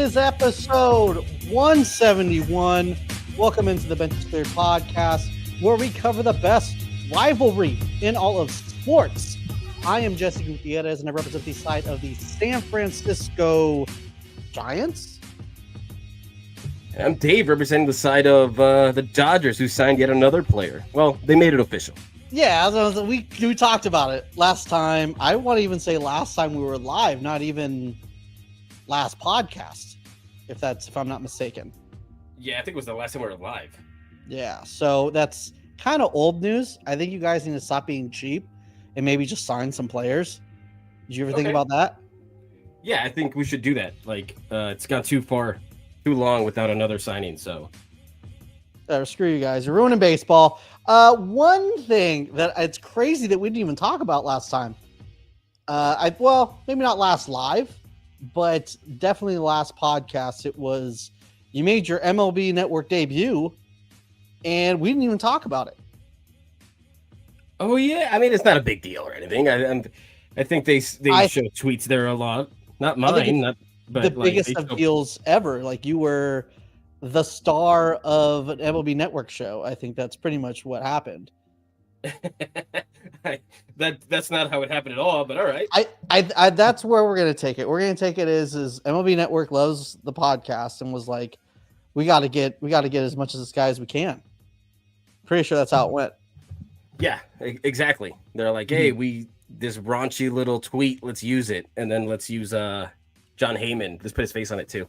is episode 171. Welcome into the Bench is Cleared podcast, where we cover the best rivalry in all of sports. I am Jesse Gutierrez, and I represent the side of the San Francisco Giants. I'm Dave, representing the side of the Dodgers, who signed yet another player. Well, they made it official. Yeah, we talked about it last time. I want to even say last time we were live, not even last podcast, if I'm not mistaken. Yeah, I think it was the last time we were live. Yeah, so that's kind of old news. I think you guys need to stop being cheap and maybe just sign some players. Did you ever think about that? Yeah, I think we should do that. Like, it's gone too long without another signing, so. Screw you guys. You're ruining baseball. One thing that it's crazy that we didn't even talk about last time. Maybe not last live, but definitely the last podcast. It was you made your MLB Network debut, and we didn't even talk about it. Oh yeah, I mean it's not a big deal or anything. I think they show tweets there a lot. Not mine, but the biggest of deals ever. Like you were the star of an MLB Network show. I think that's pretty much what happened. That's not how it happened at all, but all right. I that's where we're gonna take it. We're gonna take it is MLB Network loves the podcast and was like, we gotta get as much of this guy as we can. Pretty sure that's how it went. Yeah, exactly. They're like, hey, this raunchy little tweet, let's use it, and then let's use John Heyman. Let's put his face on it too.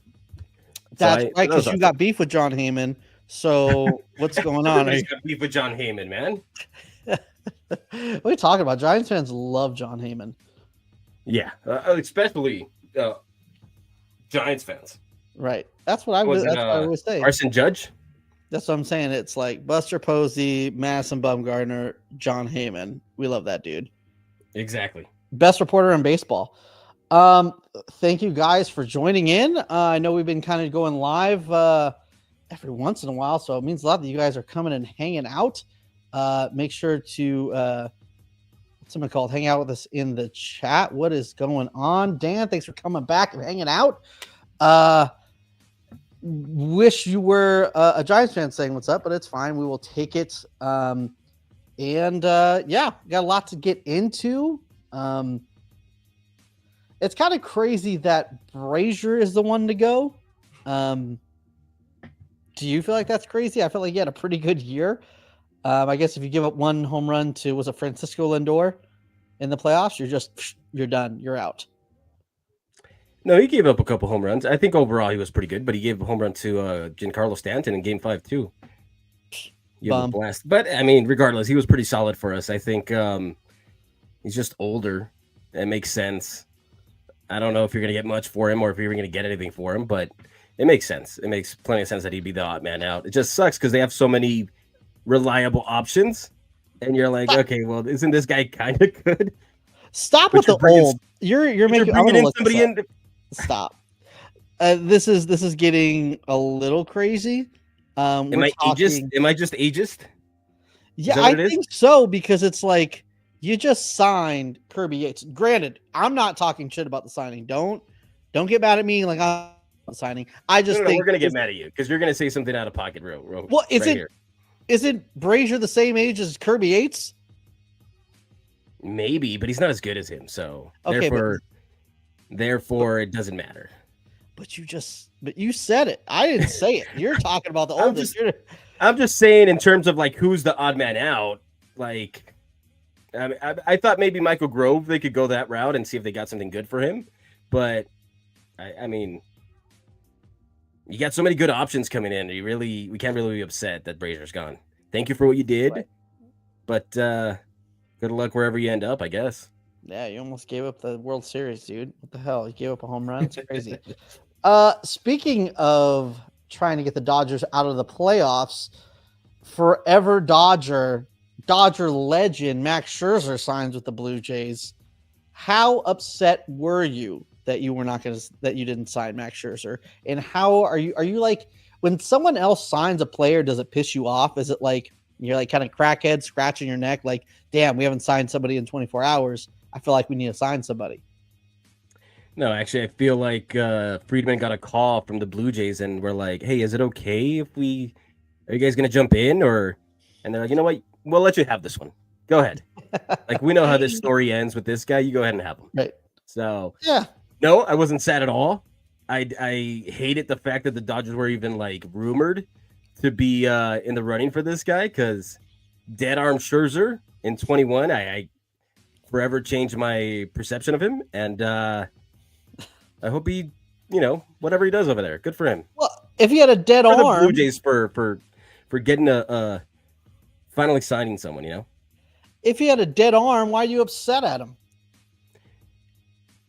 That's right, because you got beef with John Heyman. So what's going on? You got beef with John Heyman, man. What are you talking about? Giants fans love John Heyman. Yeah, especially Giants fans. Right. That's what I was saying. Arson Judge? That's what I'm saying. It's like Buster Posey, Madison Bumgarner, John Heyman. We love that dude. Exactly. Best reporter in baseball. Thank you guys for joining in. I know we've been kind of going live every once in a while, so it means a lot that you guys are coming and hanging out. Make sure to hang out with us in the chat. What is going on? Dan, thanks for coming back and hanging out. Wish you were a Giants fan saying what's up, but it's fine. We will take it. Got a lot to get into. It's kind of crazy that Brazier is the one to go. Do you feel like that's crazy? I feel like he had a pretty good year. I guess if you give up one home run to, was it Francisco Lindor in the playoffs, you're done. You're out. No, he gave up a couple home runs. I think overall he was pretty good, but he gave a home run to Giancarlo Stanton in Game 5 too. Blast. But I mean, regardless, he was pretty solid for us. I think he's just older. It makes sense. I don't know if you're going to get much for him or if you're going to get anything for him, but it makes sense. It makes plenty of sense that he'd be the odd man out. It just sucks because they have so many reliable options, and you're like, okay, well, isn't this guy kind of good? Stop with the old. You're making somebody in. Stop. This is getting a little crazy. Am I just ageist? Yeah, I think so, because it's like you just signed Kirby Yates. Granted, I'm not talking shit about the signing. Don't get mad at me like I'm signing. I just think we're gonna get mad at you because you're gonna say something out of pocket real. Well, isn't Brazier the same age as Kirby Yates? Maybe, but he's not as good as him. So therefore, it doesn't matter. But you said it. I didn't say it. You're talking about the oldest. I'm just saying in terms of like who's the odd man out. Like, I thought maybe Michael Grove, they could go that route and see if they got something good for him. But I mean, you got so many good options coming in. We can't really be upset that Brazier's gone. Thank you for what you did, right. But good luck wherever you end up, I guess. Yeah, you almost gave up the World Series, dude. What the hell? You gave up a home run? It's crazy. Speaking of trying to get the Dodgers out of the playoffs, forever Dodger legend Max Scherzer signs with the Blue Jays. How upset were you that you didn't sign Max Scherzer? And how are you like when someone else signs a player, does it piss you off? Is it like you're like kind of crackhead scratching your neck like, damn, we haven't signed somebody in 24 hours. I feel like we need to sign somebody. No, actually, I feel like Friedman got a call from the Blue Jays, and we're like, "Hey, is it okay if we? Are you guys gonna jump in?" Or, and they're like, "You know what? We'll let you have this one. Go ahead. Like we know how this story ends with this guy. You go ahead and have him." Right. So, Yeah. no, I wasn't sad at all. I hated the fact that the Dodgers were even like rumored to be in the running for this guy because dead arm Scherzer in 21, I forever changed my perception of him, and I hope he, whatever he does over there, good for him. Well, if he had a dead For the arm, Blue Jays for getting a finally signing someone, if he had a dead arm, why are you upset at him?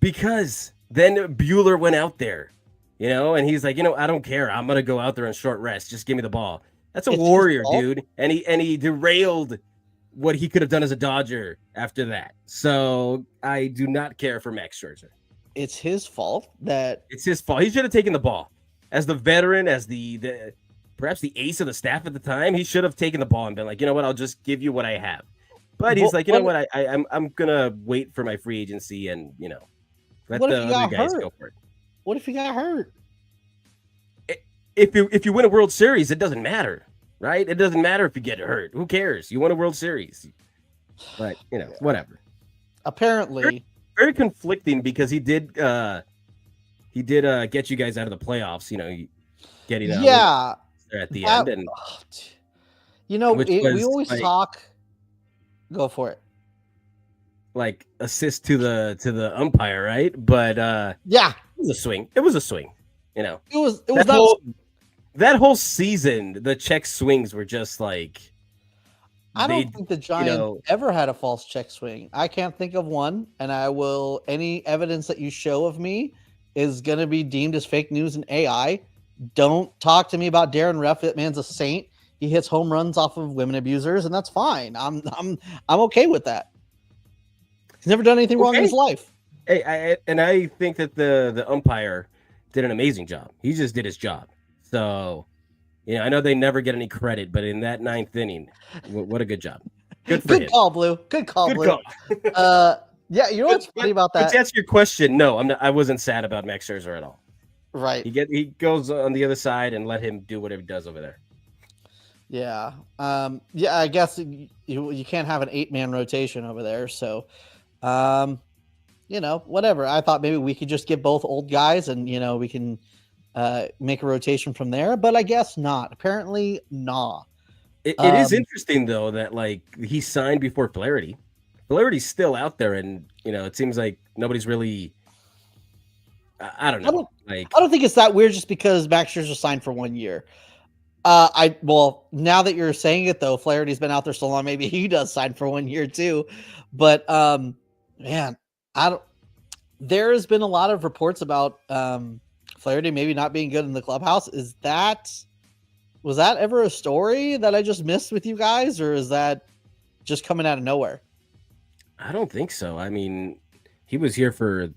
Because then Bueller went out there, and he's like, I don't care. I'm gonna go out there on short rest. Just give me the ball. That's a warrior, dude. And he derailed what he could have done as a Dodger after that. So I do not care for Max Scherzer. It's his fault that it's his fault. He should have taken the ball as the veteran, as the perhaps the ace of the staff at the time. He should have taken the ball and been like, you know what, I'll just give you what I have. But he's like, you know what, I'm gonna wait for my free agency and let the other guys go for it. What if he got hurt? If you win a World Series, it doesn't matter, right? It doesn't matter if you get hurt. Who cares? You won a World Series. But whatever. Apparently, very conflicting because he did get you guys out of the playoffs. Getting out at the end, and we always talk. Go for it. Like assist to the umpire, right? But it was a swing. It was a swing. It was that whole season. The check swings were just like. I don't think the Giants ever had a false check swing. I can't think of one, and any evidence that you show of me is going to be deemed as fake news and AI. Don't talk to me about Darren Ruff. That man's a saint. He hits home runs off of women abusers, and that's fine. I'm okay with that. He's never done anything wrong in his life. Hey, I think that the umpire did an amazing job. He just did his job. So, I know they never get any credit, but in that 9th inning, what a good job. Good for him. Good call, Blue. Good call, Blue. Yeah, you know what's funny about that? To answer your question, no, I wasn't sad about Max Scherzer at all. Right. He goes on the other side and let him do whatever he does over there. Yeah. I guess you can't have an 8-man rotation over there. So, whatever. I thought maybe we could just get both old guys and, we can make a rotation from there. But I guess not. Apparently, nah. It is interesting, though, that, like, he signed before Flaherty. Flaherty's still out there, and, it seems like nobody's really... I don't know. I don't think it's that weird just because Max Scherzer signed for 1 year. Now that you're saying it though, Flaherty's been out there so long, maybe he does sign for 1 year too. But man, there has been a lot of reports about Flaherty maybe not being good in the clubhouse. Was that ever a story that I just missed with you guys, or is that just coming out of nowhere? I don't think so. I mean, he was here for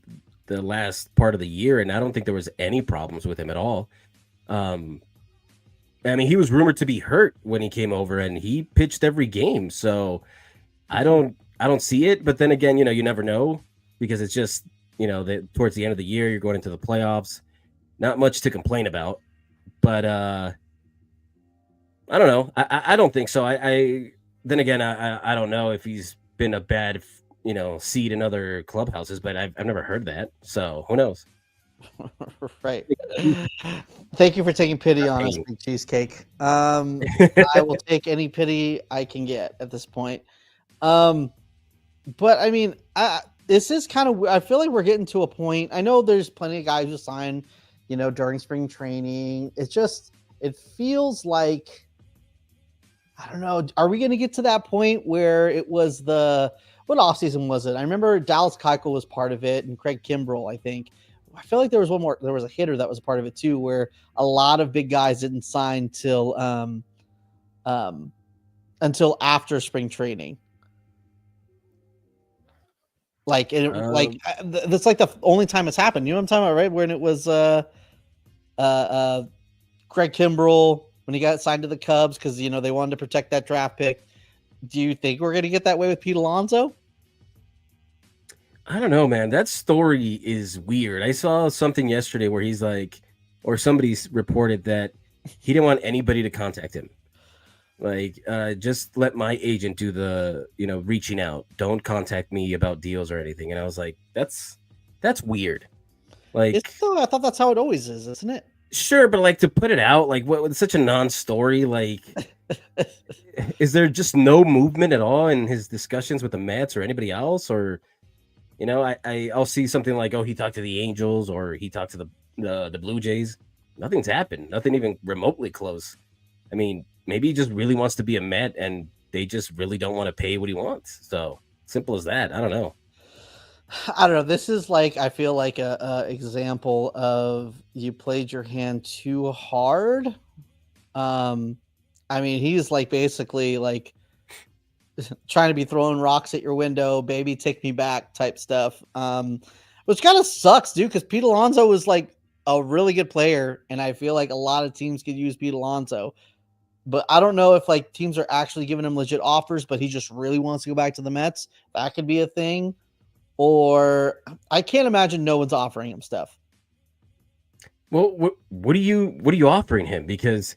the last part of the year, and I don't think there was any problems with him at all. I mean, he was rumored to be hurt when he came over, and he pitched every game. So I don't see it. But then again, you never know, because it's just, towards the end of the year, you're going into the playoffs. Not much to complain about. But I don't know. I don't think so. Then again, I don't know if he's been a bad, seed in other clubhouses, but I've never heard that. So who knows? Right. Thank you for taking pity on us, Big Cheesecake. I will take any pity I can get at this point. But I mean, this is kind of, I feel like we're getting to a point. I know there's plenty of guys who sign, during spring training. It feels like, I don't know. Are we going to get to that point where it was what offseason was it? I remember Dallas Keuchel was part of it, and Craig Kimbrell, I think. I feel like there was one more. There was a hitter that was a part of it too, where a lot of big guys didn't sign until after spring training. That's like the only time it's happened. You know what I'm talking about, right? When it was Craig Kimbrell when he got signed to the Cubs because they wanted to protect that draft pick. Do you think we're going to get that way with Pete Alonso? I don't know, man. That story is weird. I saw something yesterday where he's like, or somebody's reported that he didn't want anybody to contact him. Like, just let my agent do the, reaching out. Don't contact me about deals or anything. And I was like, that's weird. Is it Like, though? I thought that's how it always is, isn't it? sure, but like to put it out, like, what with such a non-story, like, is there just no movement at all in his discussions with the Mets or anybody else? Or, I'll see something like, oh, he talked to the Angels or he talked to the Blue Jays. Nothing's happened. Nothing even remotely close. I mean, maybe he just really wants to be a Met and they just really don't want to pay what he wants. So simple as that. I don't know. I don't know. This is like, I feel like a example of you played your hand too hard. I mean, he's like basically like trying to be throwing rocks at your window, baby, take me back type stuff. Which kind of sucks, dude, because Pete Alonso was like a really good player, and I feel like a lot of teams could use Pete Alonso. But I don't know if like teams are actually giving him legit offers, but he just really wants to go back to the Mets. That could be a thing. Or I can't imagine no one's offering him stuff. Well, what are you offering him? Because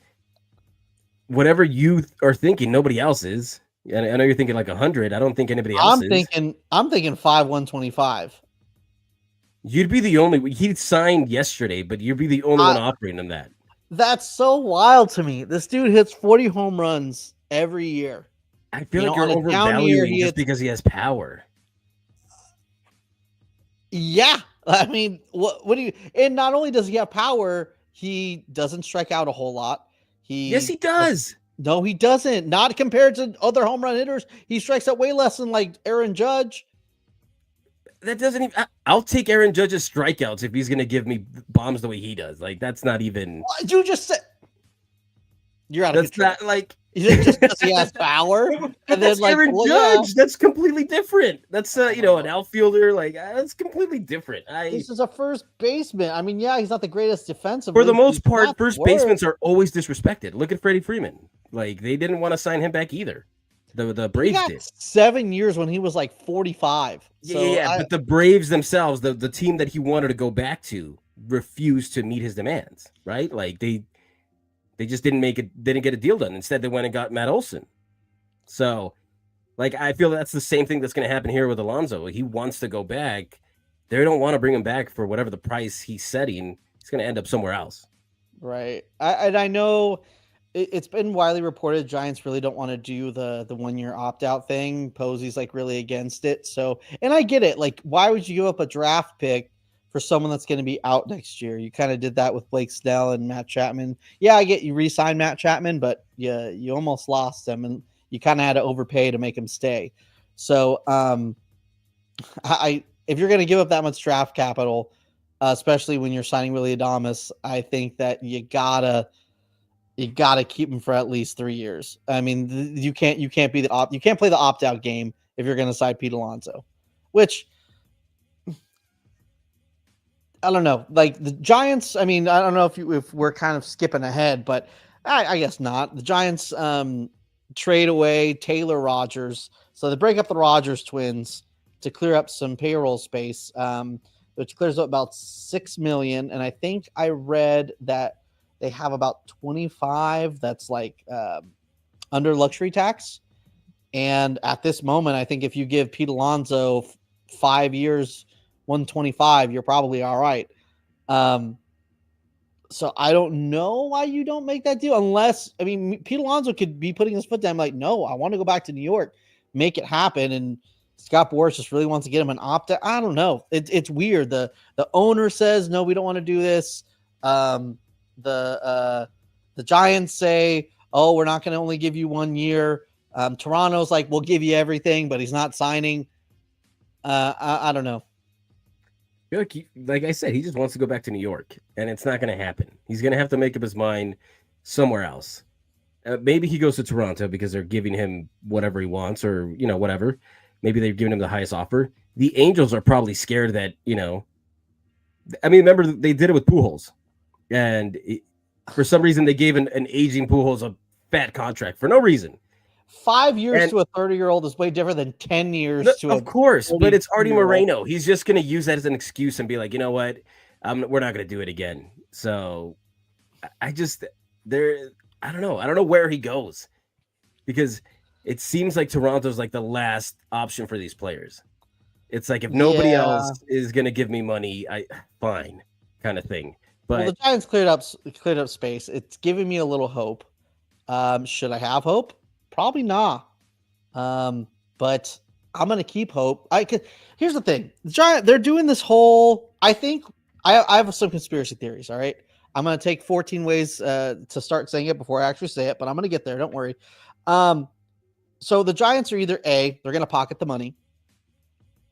whatever you are thinking, nobody else is. And I know you're thinking like 100. I don't think anybody else is. I'm thinking 5/125. You'd be the only. He signed yesterday, but you'd be the only one offering him that. That's so wild to me. This dude hits 40 home runs every year. I feel like you're overvaluing just because he has power. Yeah. I mean, what do you, and not only does he have power, he doesn't strike out a whole lot. Yes, he does. No, he doesn't. Not compared to other home run hitters. He strikes out way less than like Aaron Judge. That doesn't even. I'll take Aaron Judge's strikeouts if he's going to give me bombs the way he does. Like, that's not even. What you just said. You're out of control. That's not like. Just because he has power, and then like Aaron Judge. Yeah. That's completely different. That's an outfielder. Like, that's completely different. This is a first baseman. I mean, yeah, he's not the greatest defensive. For the most part, first basemen are always disrespected. Look at Freddie Freeman. Like, they didn't want to sign him back either. The Braves did 7 years when he was like 45. But the Braves themselves, the team that he wanted to go back to, refused to meet his demands. Right? Like they just didn't get a deal done. Instead, they went and got Matt Olson. So, like, I feel that's the same thing that's going to happen here with Alonso. He wants to go back. They don't want to bring him back for whatever the price he's setting. He's going to end up somewhere else. Right. I know it's been widely reported Giants really don't want to do the 1 year opt-out thing. Posey's like really against it. So, and I get it. Like, why would you give up a draft pick for someone that's going to be out next year? You kind of did that with Blake Snell and Matt Chapman. Yeah, I get you re-signed Matt Chapman, but you almost lost him, and you kind of had to overpay to make him stay. So, if you're going to give up that much draft capital, especially when you're signing Willy Adames, I think that you gotta keep him for at least 3 years. I mean, you can't play the opt-out game if you're going to sign Pete Alonso, which. I don't know. Like the Giants, I mean, I don't know if we're kind of skipping ahead, but I guess not. The Giants trade away Taylor Rogers. So they break up the Rogers twins to clear up some payroll space, which clears up about $6 million. And I think I read that they have about 25 that's like under luxury tax. And at this moment, I think if you give Pete Alonso 5 years, 125, you're probably all right. So I don't know why you don't make that deal unless, I mean, Pete Alonso could be putting his foot down like, no, I want to go back to New York, make it happen. And Scott Boras just really wants to get him an opt-out. I don't know. It's weird. The owner says, no, we don't want to do this. The Giants say, oh, we're not going to only give you 1 year. Toronto's like, we'll give you everything, but he's not signing. I don't know. Like I said, he just wants to go back to New York, and it's not going to happen. He's going to have to make up his mind somewhere else. Maybe he goes to Toronto because they're giving him whatever he wants, or whatever. Maybe they're giving him the highest offer. The Angels are probably scared that I mean, remember they did it with Pujols, and for some reason they gave an aging Pujols a fat contract for no reason. 5 years And to a 30-year-old is way different than 10 years no, to a of course, but it's Artie 42-year-old. Moreno. He's just going to use that as an excuse and be like, you know what, we're not going to do it again. So I just there, I don't know. I don't know where he goes because it seems like Toronto's like the last option for these players. It's like if nobody Yeah. else is going to give me money, I fine kind of thing. Well, the But Giants cleared up space. It's giving me a little hope. Should I have hope? Probably not. But I'm gonna keep hope. Here's the thing: the Giant they're doing this whole. I think I have some conspiracy theories. All right, I'm gonna take 14 ways to start saying it before I actually say it, but I'm gonna get there. Don't worry. So the Giants are either A, they're gonna pocket the money,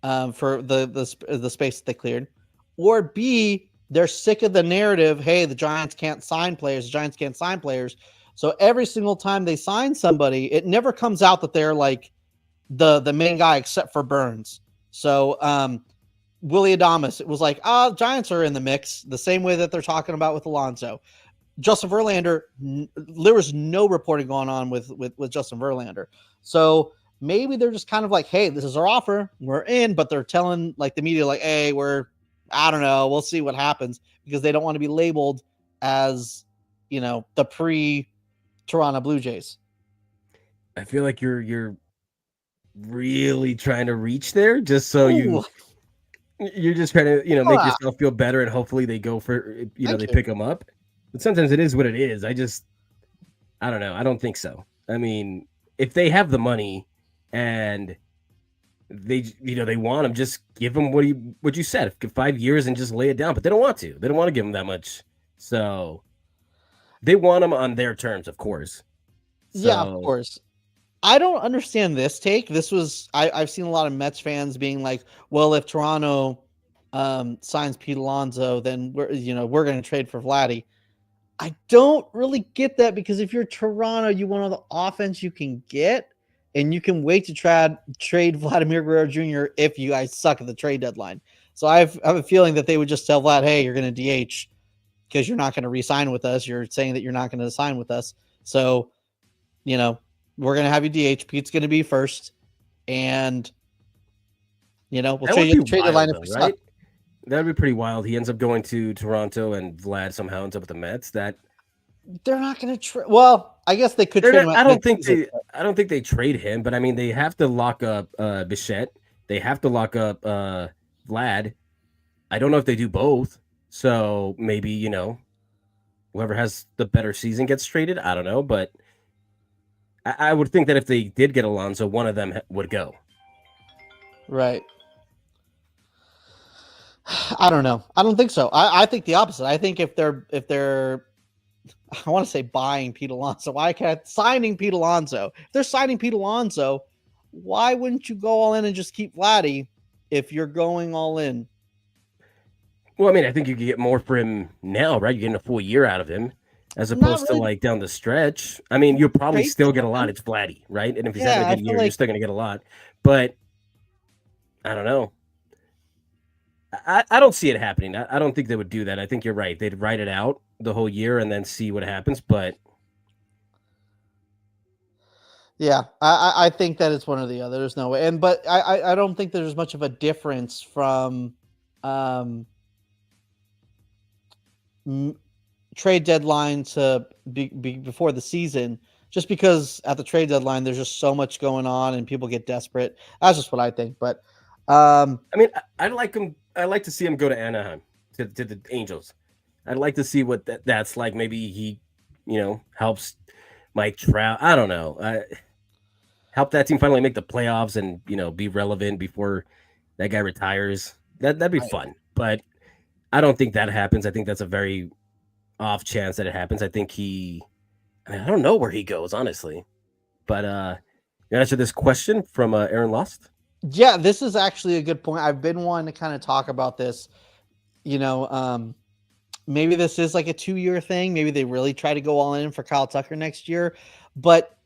for the space that they cleared, or B, they're sick of the narrative. Hey, the Giants can't sign players. The Giants can't sign players. So every single time they sign somebody, it never comes out that they're like the main guy except for Burns. So Willie Adamas, it was like, Giants are in the mix the same way that they're talking about with Alonso. Justin Verlander, there was no reporting going on with Justin Verlander. So maybe they're just kind of like, hey, this is our offer. We're in, but they're telling like the media like, hey, I don't know. We'll see what happens because they don't want to be labeled as, the pre-Toronto Blue Jays. I feel like you're really trying to reach there just so Ooh, you're just trying to, make ah, yourself feel better and hopefully they go for, thank they you. pick them up. But sometimes it is what it is. I don't know. I don't think so. I mean, if they have the money and they want him, just give him what you said, 5 years and just lay it down. But they don't want to. They don't want to give him that much. So they want him on their terms, of course. Yeah, of So course. I don't understand this take. I've seen a lot of Mets fans being like, well, if Toronto signs Pete Alonso, then we're going to trade for Vladdy. I don't really get that because if you're Toronto, you want all the offense you can get, and you can wait to trade Vladimir Guerrero Jr. if you guys suck at the trade deadline. So I have a feeling that they would just tell Vlad, hey, you're going to DH because you're not going to re-sign with us. You're saying that you're not going to sign with us. So, we're going to have you DH. Pete's going to be first. And, we'll that trade would you be the trade deadline wild, if though, we suck. right? That'd be pretty wild. He ends up going to Toronto, and Vlad somehow ends up with the Mets. That They're not going to trade. Well, I guess they could they're trade not. him at midseason. I don't think they trade him, but I mean, they have to lock up Bichette. They have to lock up Vlad. I don't know if they do both. So maybe whoever has the better season gets traded. I don't know, but I would think that if they did get Alonso, one of them would go. Right. I don't know. I don't think so. I think the opposite. I think if they're I want to say buying Pete Alonso. Why can't signing Pete Alonso? If they're signing Pete Alonso, why wouldn't you go all in and just keep Vladdy if you're going all in? Well, I mean, I think you could get more for him now, right? You're getting a full year out of him, as Not opposed to really like down the stretch. I mean, you'll probably trade still get a lot. deadline. It's Vladdy, right? And if he's having a Yeah, I good feel year, you're like still going to get a lot. But I don't know. I don't see it happening. I don't think they would do that. I think you're right. They'd write it out the whole year and then see what happens. But yeah, I think that it's one or the other. There's no way. But I don't think there's much of a difference from trade deadline to be before the season, just because at the trade deadline there's just so much going on and people get desperate. That's just what I think. But I mean, I'd like him. I'd like to see him go to Anaheim to the Angels. I'd like to see what that's like. Maybe he, helps Mike Trout. I don't know. Help that team finally make the playoffs and be relevant before that guy retires. That'd be fun. But I don't think that happens. I think that's a very off chance that it happens. I think I don't know where he goes, honestly. But you answer this question from Aaron Lost. yeah, this is actually a good point. I've been wanting to kind of talk about this. Maybe this is like a 2-year thing. Maybe they really try to go all in for Kyle Tucker next year. But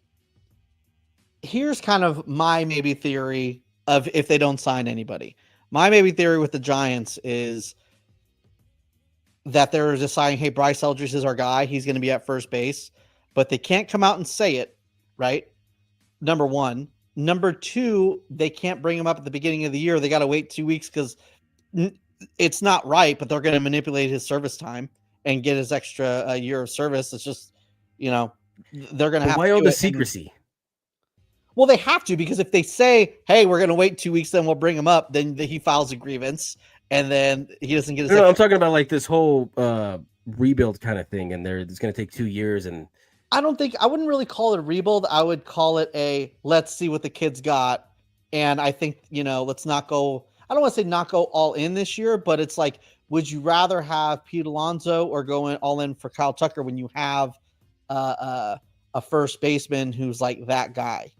here's kind of my maybe theory of if they don't sign anybody. My maybe theory with the Giants is that they're deciding, hey, Bryce Eldridge is our guy. He's going to be at first base, but they can't come out and say it, right? Number one. Number two, they can't bring him up at the beginning of the year. They got to wait 2 weeks because it's not right, but they're going to manipulate his service time and get his extra year of service. It's just, they're going to have why to all do the it. secrecy? Well, they have to, because if they say, hey, we're going to wait 2 weeks, then we'll bring him up, then he files a grievance and then he doesn't get his. No, I'm talking about like this whole rebuild kind of thing, and it's going to take 2 years. And I wouldn't really call it a rebuild. I would call it let's see what the kids got. And I think, let's not go, I don't want to say not go all in this year, but it's like, would you rather have Pete Alonso or go in all in for Kyle Tucker when you have a first baseman who's like that guy?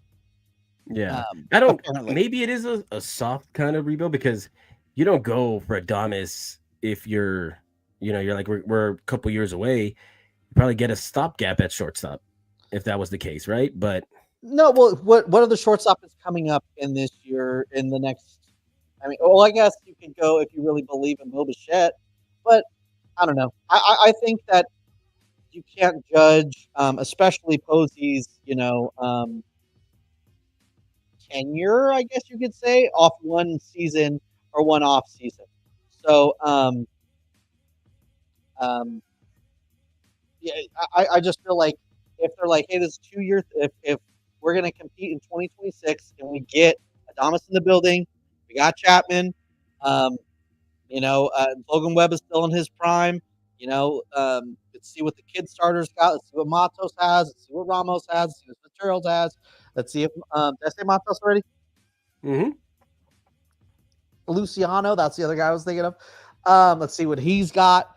Yeah, I don't. Apparently. Maybe it is a soft kind of rebuild, because you don't go for Adames if you're like we're a couple years away. You probably get a stopgap at shortstop if that was the case, right? But no, well, what other shortstop is coming up in this year in the next? I mean, well, I guess you can go if you really believe in Bo Bichette, but I don't know. I think that you can't judge, especially Posey's, tenure, I guess you could say, off one season or one off season. So, yeah, I just feel like if they're like, hey, this is 2 years, if we're going to compete in 2026 and we get Adames in the building, we got Chapman, Logan Webb is still in his prime, let's see what the kid starters got. Let's see what Matos has. Let's see what Ramos has. Let's see what Fitzgerald has. Let's see if did I say Matos already? Mm-hmm. Luciano, that's the other guy I was thinking of. Let's see what he's got.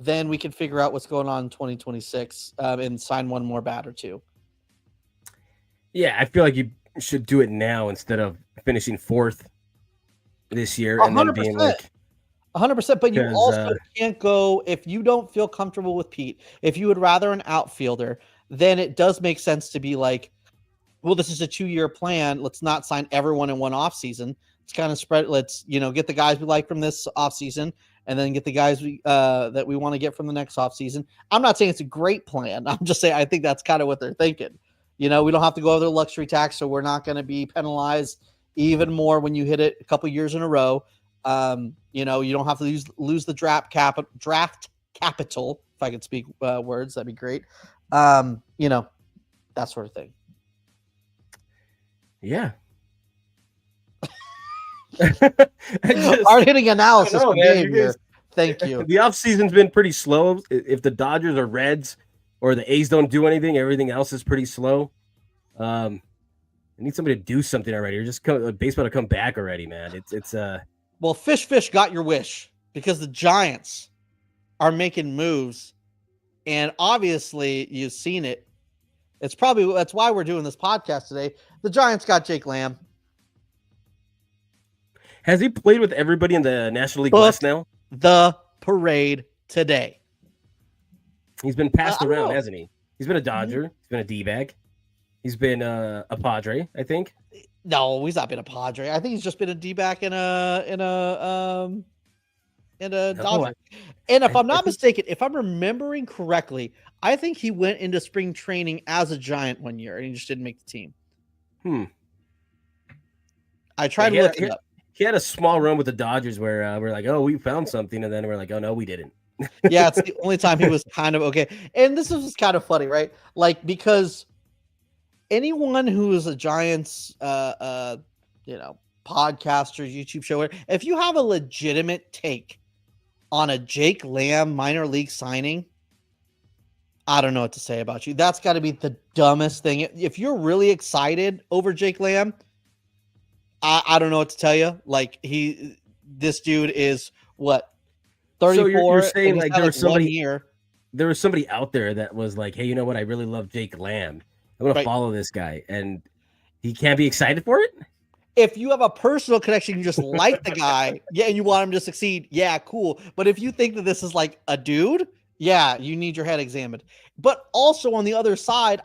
Then we can figure out what's going on in 2026 and sign one more bat or two. Yeah, I feel like you should do it now instead of finishing fourth this year 100%. And then being like 100%, but you also can't go if you don't feel comfortable with Pete. If you would rather an outfielder, then it does make sense to be like, well, this is a 2-year plan. Let's not sign everyone in one offseason. Let's kind of spread. Let's, get the guys we like from this offseason and then get the guys that we want to get from the next offseason. I'm not saying it's a great plan. I'm just saying I think that's kind of what they're thinking. We don't have to go over the luxury tax, so we're not going to be penalized even more when you hit it a couple years in a row. You don't have to lose the draft capital. If I could speak words, that'd be great. That sort of thing. Yeah. Hard hitting analysis for Dave here. Thank you. The offseason's been pretty slow. If the Dodgers or Reds or the A's don't do anything, everything else is pretty slow. I need somebody to do something already, or just baseball to come back already, man. It's Well, Fish got your wish, because the Giants are making moves, and obviously you've seen it. That's why we're doing this podcast today. The Giants got Jake Lamb. Has he played with everybody in the National League West now? The parade today. He's been passed around, hasn't he? He's been a Dodger. He's been a D-bag. He's been a Padre, I think. No, he's not been a Padre. I think he's just been a D-back in a Dodger. And if I'm not mistaken, if I'm remembering correctly, I think he went into spring training as a Giant one year and he just didn't make the team. I tried to look it up. He had a small run with the Dodgers where we're like, oh, we found something, and then we're like, oh no, we didn't. Yeah, it's the only time he was kind of okay. And this is kind of funny, right? Like, because anyone who is a Giants podcaster, YouTube show, if you have a legitimate take on a Jake Lamb minor league signing, I don't know what to say about you. That's got to be the dumbest thing. If you're really excited over Jake Lamb, I don't know what to tell you. Like, this dude is what, 34? So you're saying like there was somebody here. There was somebody out there that was like, hey, you know what? I really love Jake Lamb. I'm going to follow this guy. And he can't be excited for it? If you have a personal connection, you just like the guy, yeah, and you want him to succeed, yeah, cool. But if you think that this is like a dude, yeah, you need your head examined. But also on the other side,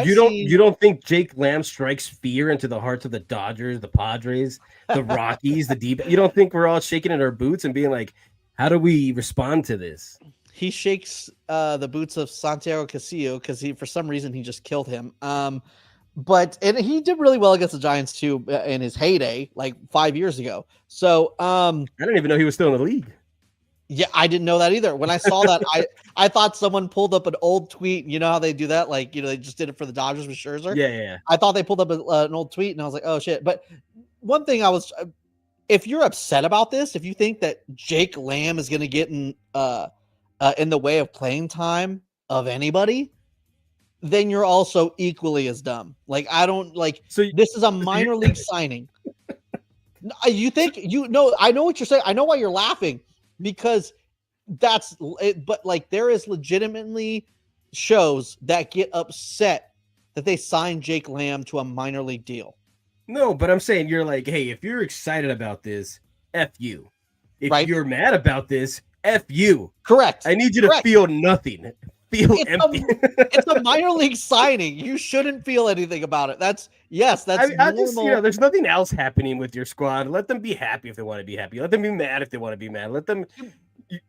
you don't think Jake Lamb strikes fear into the hearts of the Dodgers, the Padres, the Rockies, the Deep? You don't think we're all shaking in our boots and being like, how do we respond to this? he shakes the boots of Santiago Casillo because for some reason he just killed him. But he did really well against the Giants too in his heyday, like 5 years ago. So I didn't even know he was still in the league. Yeah, I didn't know that either. When I saw that, I thought someone pulled up an old tweet. You know how they do that? Like, they just did it for the Dodgers with Scherzer. Yeah. I thought they pulled up an old tweet, and I was like, oh shit. But one thing if you're upset about this, if you think that Jake Lamb is going to get in the way of playing time of anybody, then you're also equally as dumb. Like, I don't like. So this is a minor league signing. You think I know what you're saying. I know why you're laughing. Because that's it, but like there is legitimately shows that get upset that they signed Jake Lamb to a minor league deal. No, but I'm saying you're like, hey, if you're excited about this, F you. If you're mad about this, F you. Correct. I need you to feel nothing. Feel empty. It's a minor league signing. You shouldn't feel anything about it. That's I just, there's nothing else happening with your squad. Let them be happy if they want to be happy. Let them be mad if they want to be mad. Let them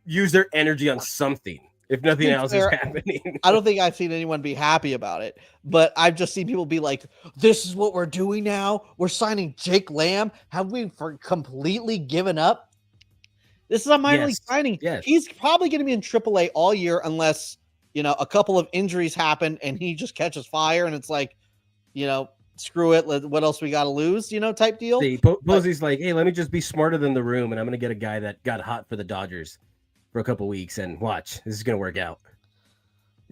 use their energy on something if nothing else is happening. I don't think I've seen anyone be happy about it, but I've just seen people be like, this is what we're doing now. We're signing Jake Lamb. Have we completely given up? This is a minor league signing. Yes. He's probably going to be in AAA all year unless a couple of injuries happen and he just catches fire and it's like, screw it. What else we got to lose, type deal. Posey's like, hey, let me just be smarter than the room. And I'm going to get a guy that got hot for the Dodgers for a couple weeks and watch. This is going to work out.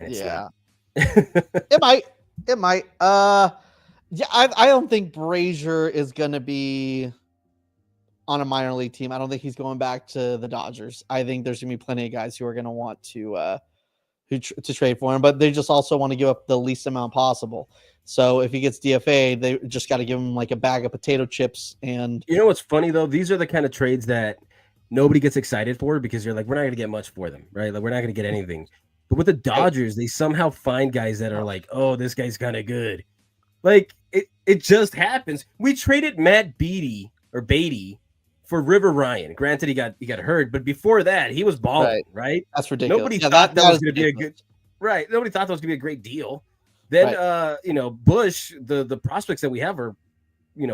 Yeah. It might. I don't think Brazier is going to be on a minor league team. I don't think he's going back to the Dodgers. I think there's going to be plenty of guys who are going to want to trade for him, but they just also want to give up the least amount possible. So if he gets DFA, they just got to give him like a bag of potato chips. And you know what's funny though? These are the kind of trades that nobody gets excited for because you're like, we're not going to get much for them, right? Like we're not going to get anything. But with the Dodgers, they somehow find guys that are like, oh, this guy's kind of good. Like it just happens. We traded Matt Beatty for River Ryan. Granted, he got hurt, but before that, he was balling, right? That's ridiculous. Nobody thought that was going to be a good, right? Nobody thought that was going to be a great deal. Then, Bush, the prospects that we have are,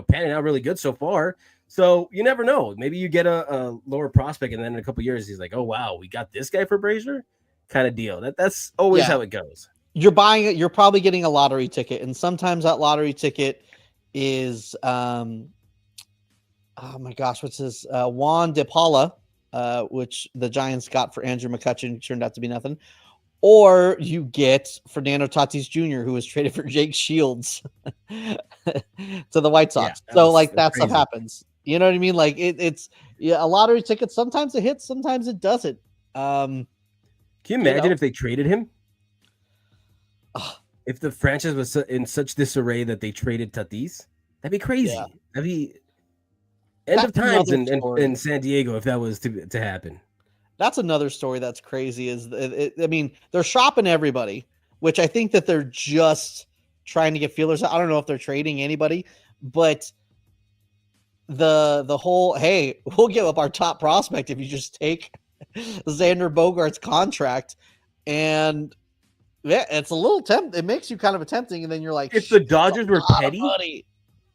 panning out really good so far. So you never know. Maybe you get a lower prospect, and then in a couple of years, he's like, oh wow, we got this guy for Brazier, kind of deal. That's always how it goes. You're buying it. You're probably getting a lottery ticket, and sometimes that lottery ticket is oh my gosh, what's his Juan De Paula, which the Giants got for Andrew McCutchen, turned out to be nothing. Or you get Fernando Tatis Jr., who was traded for Jake Shields to the White Sox. Yeah, so that stuff happens. You know what I mean? Like it's a lottery ticket. Sometimes it hits, sometimes it doesn't. Can you imagine if they traded him? If the franchise was in such disarray that they traded Tatis, that'd be crazy. Yeah. That'd be end of times in San Diego if that was to happen. That's another story that's crazy. I mean, they're shopping everybody, which I think that they're just trying to get feelers. I don't know if they're trading anybody, but the whole, hey, we'll give up our top prospect if you just take Xander Bogaerts' contract, and yeah, it's a little it makes you kind of tempting, and then you're like, if the Dodgers were petty.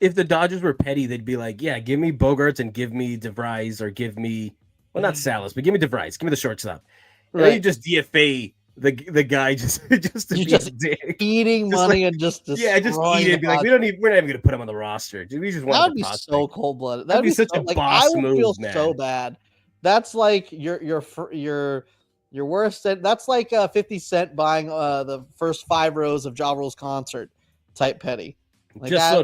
If the Dodgers were petty, they'd be like, yeah, give me Bogaerts and give me DeVries or give me, well, not Salas, but give me DeVries. Give me the shortstop. Right. And then you just DFA the guy just to be just eating just money and just eat it. Be like, we're not even going to put him on the roster. We just want that would be so cold blooded. That'd be such a boss I would move, feel man. so bad. That's like your worst. That's like 50 Cent buying the first 5 rows of Ja Rule's concert type petty. Like just so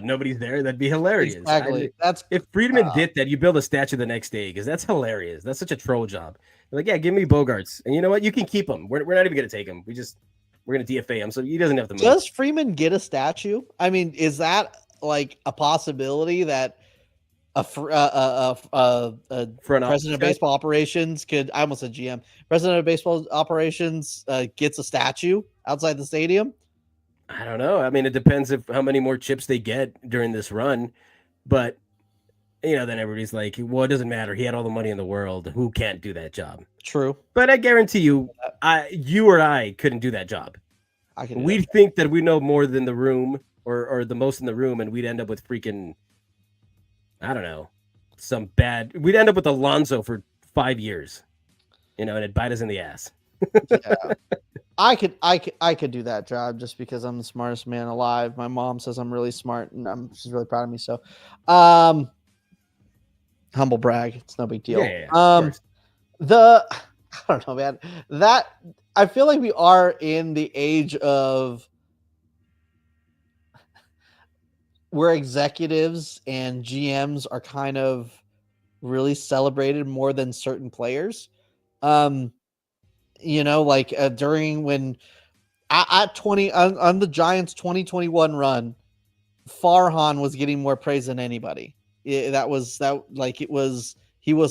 nobody's there, that'd be hilarious. Exactly. If Friedman did that, you build a statue the next day because that's hilarious. That's such a troll job. You're like, yeah, give me Bogaerts, and you know what? You can keep him. We're not even gonna take him. We're gonna DFA him, so he doesn't have to move. Does Freeman get a statue? I mean, is that like a possibility that a president of baseball operations could? I almost said GM. President of baseball operations gets a statue outside the stadium. I don't know. I mean, it depends how many more chips they get during this run, but then everybody's like, well, it doesn't matter. He had all the money in the world. Who can't do that job? True. But I guarantee you, you or I couldn't do that job. I can do We'd that. think that we know more than the room or the most in the room, and we'd end up with freaking, I don't know, we'd end up with Alonso for 5 years, and it'd bite us in the ass. Yeah. I could do that job just because I'm the smartest man alive. My mom says I'm really smart, and she's really proud of me. So, humble brag. It's no big deal. Yeah, of course. I don't know, man. That I feel like we are in the age of where executives and GMs are kind of really celebrated more than certain players. Like during when at 20 on the Giants 2021 run, Farhan was getting more praise than anybody. He was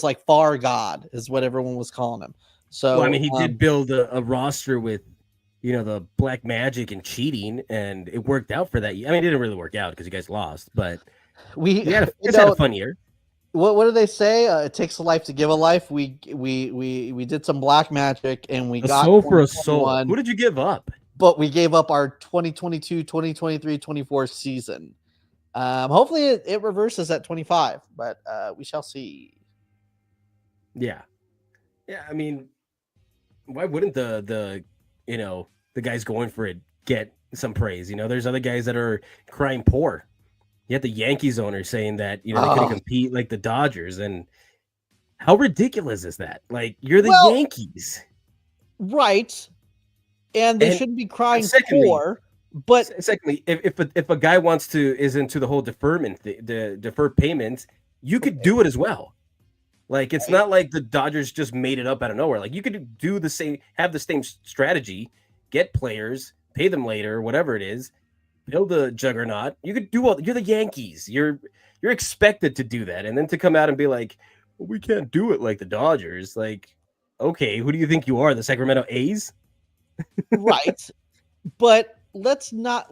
like Far God is what everyone was calling him. So Well, I mean, he did build a roster with, the black magic and cheating, and it worked out for that. I mean, it didn't really work out because you guys lost, but we had a fun year. What do they say? It takes a life to give a life. We did some black magic and we got soul for a soul. Who did you give up? But we gave up our 2022, 2023, 24 season. Hopefully it reverses at 25, but we shall see. Yeah. I mean, why wouldn't the guys going for it get some praise? There's other guys that are crying poor. You had the Yankees owner saying that they couldn't compete like the Dodgers, and how ridiculous is that? Like, you're the Yankees, right? And they shouldn't be crying poor. But secondly, if a guy is into the whole deferment, the deferred payments, you could do it as well. Like, it's not like the Dodgers just made it up out of nowhere. Like, you could do the same, have the same strategy, get players, pay them later, whatever it is, build a juggernaut. You could do all. You're the Yankees. You're expected to do that, and then to come out and be like, well, we can't do it like the Dodgers. Like, okay, who do you think you are? The Sacramento A's? Right. But let's not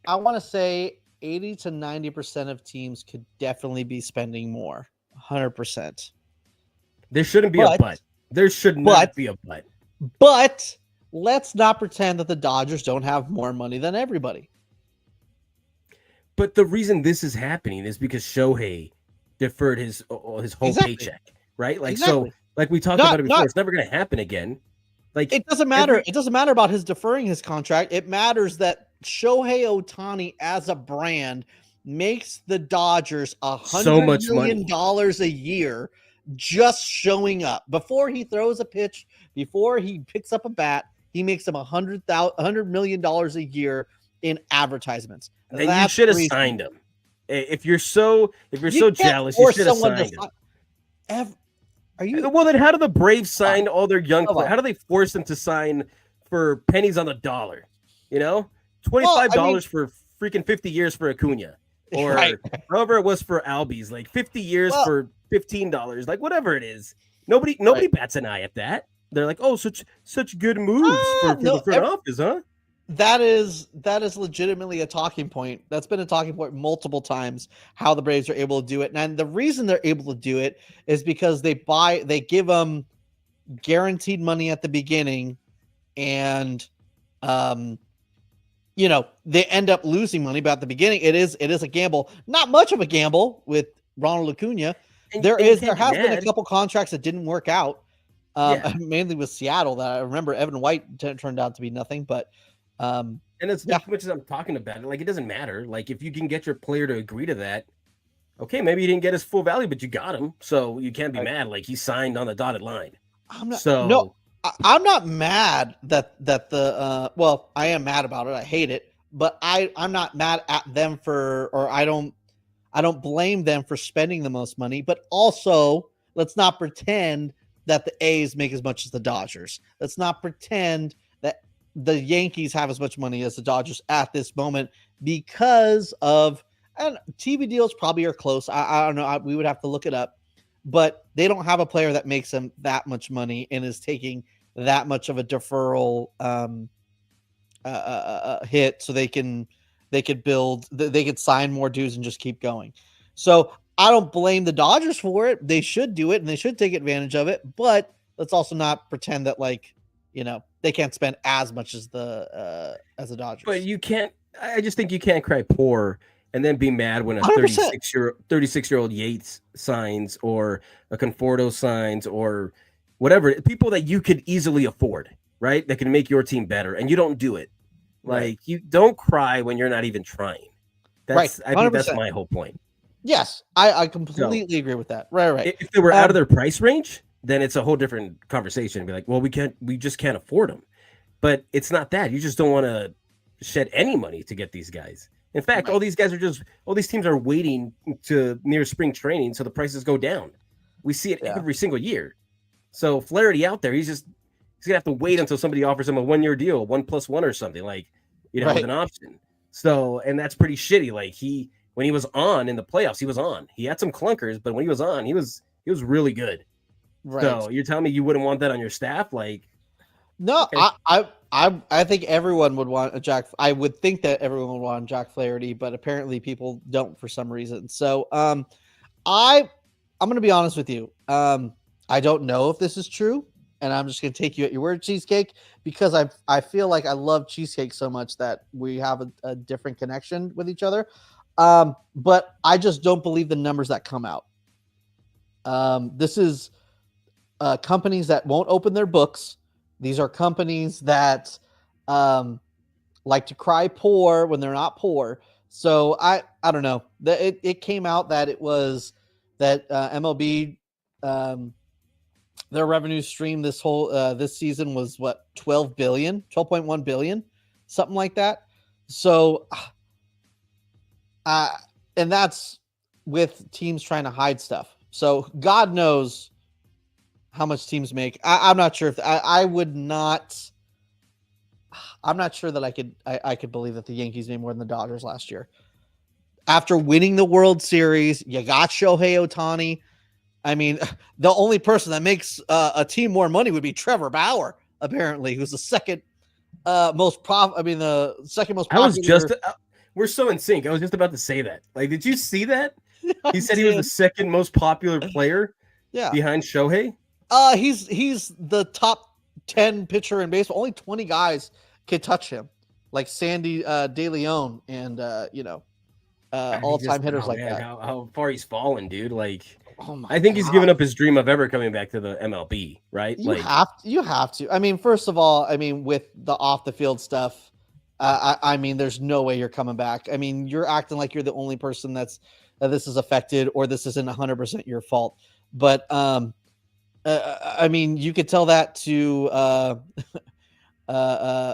I want to say 80 to 90% of teams could definitely be spending more. 100%. There shouldn't be a but. There should not be a but. But let's not pretend that the Dodgers don't have more money than everybody. But the reason this is happening is because Shohei deferred his whole paycheck, right? Like, so, like we talked about it before, it's never going to happen again. Like, it doesn't matter. It doesn't matter about his deferring his contract. It matters that Shohei Ohtani as a brand makes the Dodgers $100 million a year just showing up. Before he throws a pitch, before he picks up a bat, he makes them $100 million a year in advertisements. And you should have signed him. If you're so jealous, you should have signed him. Are you? Well, then how do the Braves sign all their young players? How do they force them to sign for pennies on the dollar? $25 for freaking 50 years for Acuna, or however it was for Albies, like 50 years for $15, like whatever it is. Nobody bats an eye at that. They're like, oh, such good moves for the front office, huh? That is legitimately a talking point. That's been a talking point multiple times, how the Braves are able to do it. And the reason they're able to do it is because they give them guaranteed money at the beginning, and they end up losing money, but at the beginning it is a gamble. Not much of a gamble with Ronald Acuna. There has been a couple contracts that didn't work out. Mainly with Seattle, that I remember Evan White turned out to be nothing, but and as much as I'm talking about it, like, it doesn't matter. Like, if you can get your player to agree to that, okay, maybe you didn't get his full value, but you got him, so you can't be mad. Like, he signed on the dotted line. I'm not mad that the I am mad about it. I hate it, but I'm not mad at them I don't blame them for spending the most money, but also let's not pretend that the A's make as much as the Dodgers. Let's not pretend that the Yankees have as much money as the Dodgers at this moment, because of, and TV deals probably are close. I don't know. We would have to look it up, but they don't have a player that makes them that much money and is taking that much of a deferral hit, so they could sign more dudes and just keep going. So I don't blame the Dodgers for it. They should do it and they should take advantage of it. But let's also not pretend that they can't spend as much as the Dodgers. But you can't. I just think you can't cry poor and then be mad when a 100%. 36-year-old Yates signs or a Conforto signs or whatever, people that you could easily afford, right? That can make your team better, and you don't do it. Like, you don't cry when you're not even trying. That's right. I think that's my whole point. Yes, I completely agree with that. Right. If they were out of their price range, then it's a whole different conversation. Be like, well, we just can't afford them. But it's not that. You just don't want to shed any money to get these guys. In fact, all these teams are waiting to near spring training so the prices go down. We see it every single year. So Flaherty out there, he's gonna have to wait until somebody offers him a 1-year deal, 1+1 or something, like, with an option. So, and that's pretty shitty. Like, when he was on in the playoffs, he was on. He had some clunkers, but when he was on, he was really good. Right. So you're telling me you wouldn't want that on your staff? Like, no, okay. I think everyone would want a Jack. I would think that everyone would want Jack Flaherty, but apparently people don't for some reason. So I'm going to be honest with you. I don't know if this is true, and I'm just going to take you at your word, Cheesecake, because I feel like I love Cheesecake so much that we have a different connection with each other. But I just don't believe the numbers that come out. This is companies that won't open their books. These are companies that like to cry poor when they're not poor. So I don't know. It came out that it was that MLB their revenue stream this season was what, 12.1 billion, something like that. So and that's with teams trying to hide stuff. So God knows how much teams make. I'm not sure if I would not. I'm not sure that I could believe that the Yankees made more than the Dodgers last year. After winning the World Series, you got Shohei Ohtani. I mean, the only person that makes a team more money would be Trevor Bauer, apparently, who's the second most the second most popular. We're so in sync. I was just about to say that. Like, did you see that? He said he was the second most popular player behind Shohei. He's the top 10 pitcher in baseball. Only 20 guys can touch him, like Sandy De Leon and all-time hitters like that. How far he's fallen, dude! Like, I think he's given up his dream of ever coming back to the MLB. Right? You have to. I mean, first of all, with the off-the-field stuff, there's no way you're coming back. I mean, you're acting like you're the only person that this is affected, or this isn't 100% your fault. But you could tell that to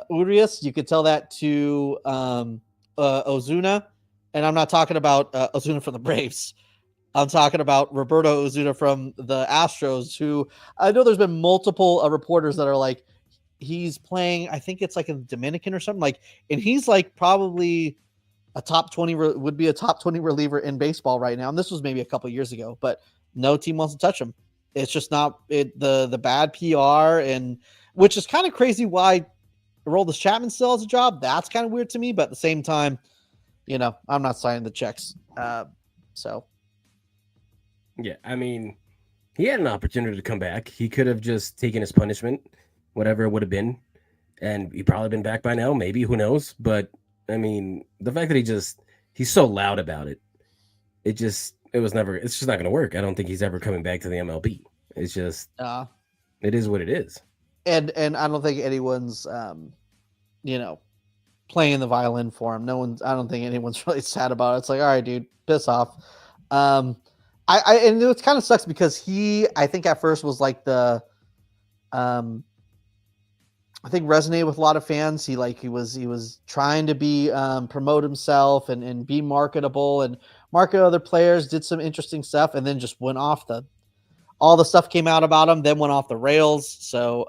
Urias. You could tell that to Ozuna. And I'm not talking about Ozuna from the Braves. I'm talking about Roberto Ozuna from the Astros, who I know there's been multiple reporters that are like, he's playing, I think it's like in Dominican or something, like, and he's like probably a top 20 would be a top 20 reliever in baseball right now. And this was maybe a couple years ago, but no team wants to touch him. It's just not the bad PR, and which is kind of crazy why Aroldis Chapman still has a job. That's kind of weird to me, but at the same time, I'm not signing the checks. So. Yeah, he had an opportunity to come back. He could have just taken his punishment, whatever it would have been, and he'd probably been back by now, maybe, who knows? But, the fact that he's so loud about it, it's just not going to work. I don't think he's ever coming back to the MLB. It's just, it is what it is. And I don't think anyone's, playing the violin for him. I don't think anyone's really sad about it. It's like, all right, dude, piss off. And it kind of sucks because I think at first was like I think resonated with a lot of fans. He was trying to be promote himself and be marketable and market other players, did some interesting stuff, and then just went off all the stuff came out about him, then went off the rails. So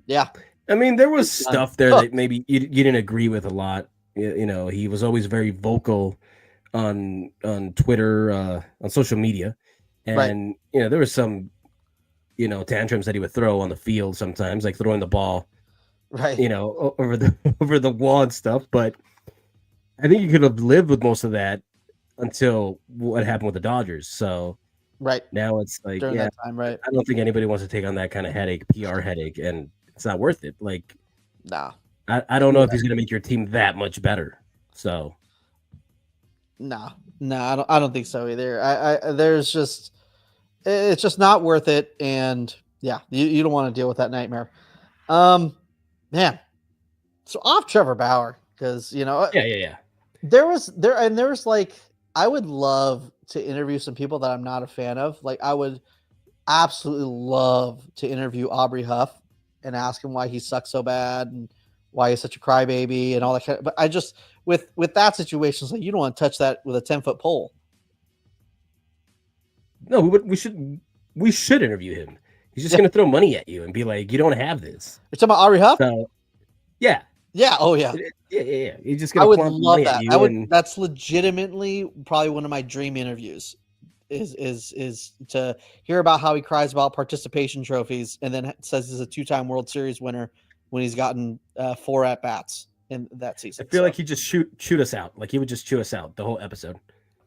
yeah. There was stuff there that maybe you didn't agree with a lot. He was always very vocal on Twitter, on social media. And there was some tantrums that he would throw on the field sometimes, like throwing the ball, right, over the wall and stuff. But I think you could have lived with most of that until what happened with the Dodgers. So Right. now it's like, During yeah, that time, right? I don't think anybody wants to take on that kind of headache, PR headache, and it's not worth it. Like, Nah. I don't know if he's going to make your team that much better. So, No, I don't think so either. There's just, it's just not worth it. And yeah, you don't want to deal with that nightmare. Man, so off Trevor Bauer, because, yeah. there was like, I would love to interview some people that I'm not a fan of. Like, I would absolutely love to interview Aubrey Huff and ask him why he sucks so bad and why he's such a crybaby and all that kind of, but I just, with that situation, it's like, you don't want to touch that with a 10-foot pole. No, we should interview him. He's just going to throw money at you and be like, you don't have this. You're talking about Aubrey Huff? So, yeah. Yeah. Oh yeah. Yeah. He's just I going would to love that. and... That's legitimately probably one of my dream interviews is to hear about how he cries about participation trophies and then says he's a 2-time World Series winner when he's gotten 4 at-bats in that season. I feel like he'd just shoot us out. Like he would just chew us out the whole episode.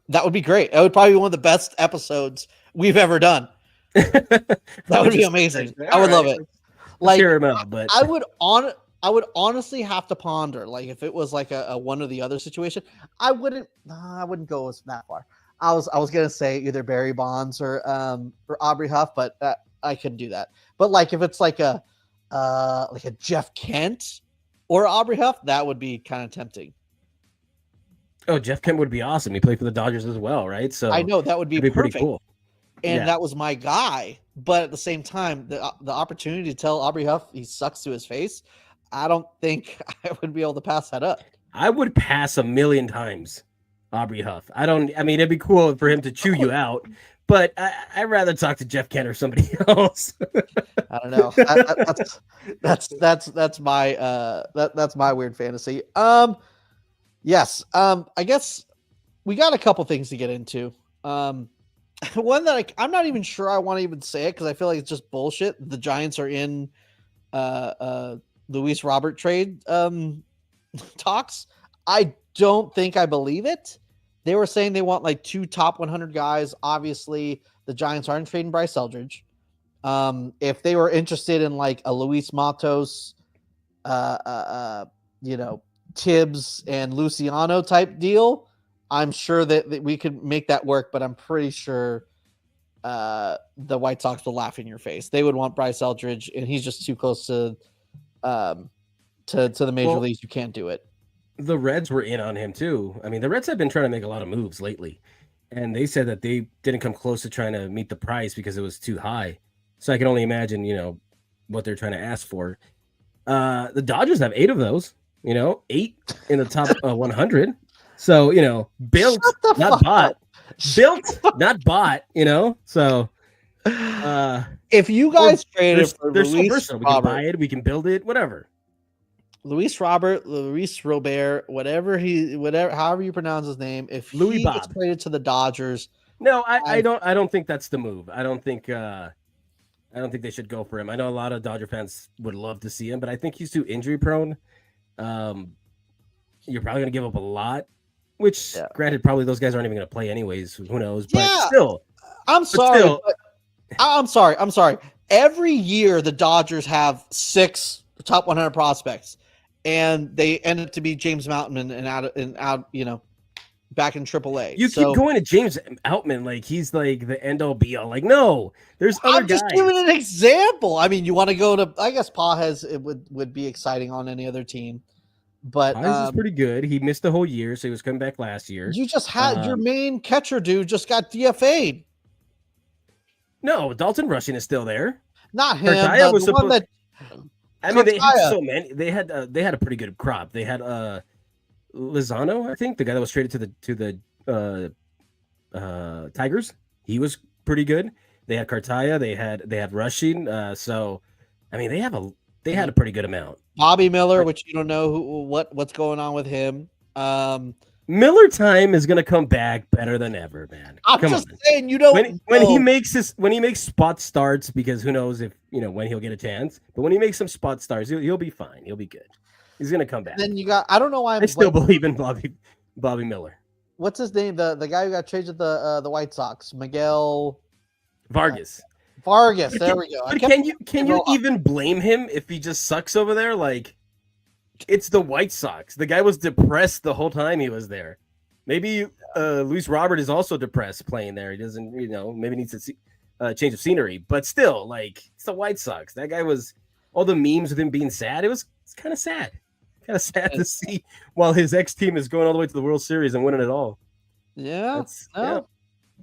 That would be great. That would probably be one of the best episodes we've ever done. That would be amazing. I would love it. Like, hear him out, but I would honestly have to ponder, like, if it was like a one or the other situation, I wouldn't go that far. I was gonna say either Barry Bonds or Aubrey Huff, but I couldn't do that. But like if it's like a Jeff Kent or Aubrey Huff, that would be kind of tempting. Oh, Jeff Kent would be awesome. He played for the Dodgers as well, right? So I know that would be pretty cool. And that was my guy. But at the same time, the opportunity to tell Aubrey Huff he sucks to his face, I don't think I would be able to pass that up. I would pass 1,000,000 times Aubrey Huff. I mean, it'd be cool for him to chew you out, but I'd rather talk to Jeff Kent or somebody else. I don't know. That's my weird fantasy. Yes. I guess we got a couple things to get into. One that I'm not even sure I want to even say it because I feel like it's just bullshit. The Giants are in Luis Robert trade talks. I don't think I believe it. They were saying they want like 2 top 100 guys. Obviously, the Giants aren't trading Bryce Eldridge. If they were interested in like a Luis Matos, Tibbs and Luciano type deal, I'm sure that we could make that work, but I'm pretty sure the White Sox will laugh in your face. They would want Bryce Eldridge, and he's just too close to the major leagues. You can't do it. The Reds were in on him too. I mean, the Reds have been trying to make a lot of moves lately, and they said that they didn't come close to trying to meet the price because it was too high. So I can only imagine, what they're trying to ask for. The Dodgers have 8 of those. 8 in the top 100. So, built, not bought. Up. Built, not bought, So if you guys traded for they're Luis so versatile. We can buy it, we can build it, whatever. Luis Robert, however you pronounce his name, if Louis he Bob gets traded to the Dodgers. No, I don't think that's the move. I don't think they should go for him. I know a lot of Dodger fans would love to see him, but I think he's too injury prone. You're probably going to give up a lot, which granted, probably those guys aren't even going to play anyways. Who knows? But still, I'm sorry. I'm sorry. Every year the Dodgers have 6 top 100 prospects, and they end up to be James Mountain and out, back in AAA. You keep going to James Outman like he's like the end all be all. Like, no, there's other I'm just guys. giving an example. I mean, you want to go to? I guess Pages it would be exciting on any other team, but Pages is pretty good. He missed the whole year, so he was coming back last year. You just had your main catcher dude just got DFA'd. No, Dalton Rushing is still there. Not him. The one that. I mean, they had so many. They had a pretty good crop. They had Lozano, I think, the guy that was traded to the Tigers. He was pretty good. They had Cartaya. They had Rushing. So, I mean, they had a pretty good amount. Bobby Miller, which you don't know what's going on with him. Miller time is gonna come back better than ever, man. I'm just saying, you don't when he makes spot starts, because who knows if when he'll get a chance. But when he makes some spot starts, he'll be fine. He'll be good. He's gonna come back. Then you got. I don't know why I still believe in Bobby Miller. what's his name? The guy who got traded to the White Sox, Miguel Vargas. Vargas. There we go. But can you even blame him if he just sucks over there? Like, it's the White Sox. The guy was depressed the whole time he was there. Maybe Luis Robert is also depressed playing there. He doesn't, maybe needs to see change of scenery. But still, like, it's the White Sox. That guy was all the memes with him being sad. It's kind of sad. Kind of sad to see while his ex team is going all the way to the World Series and winning it all. Yeah,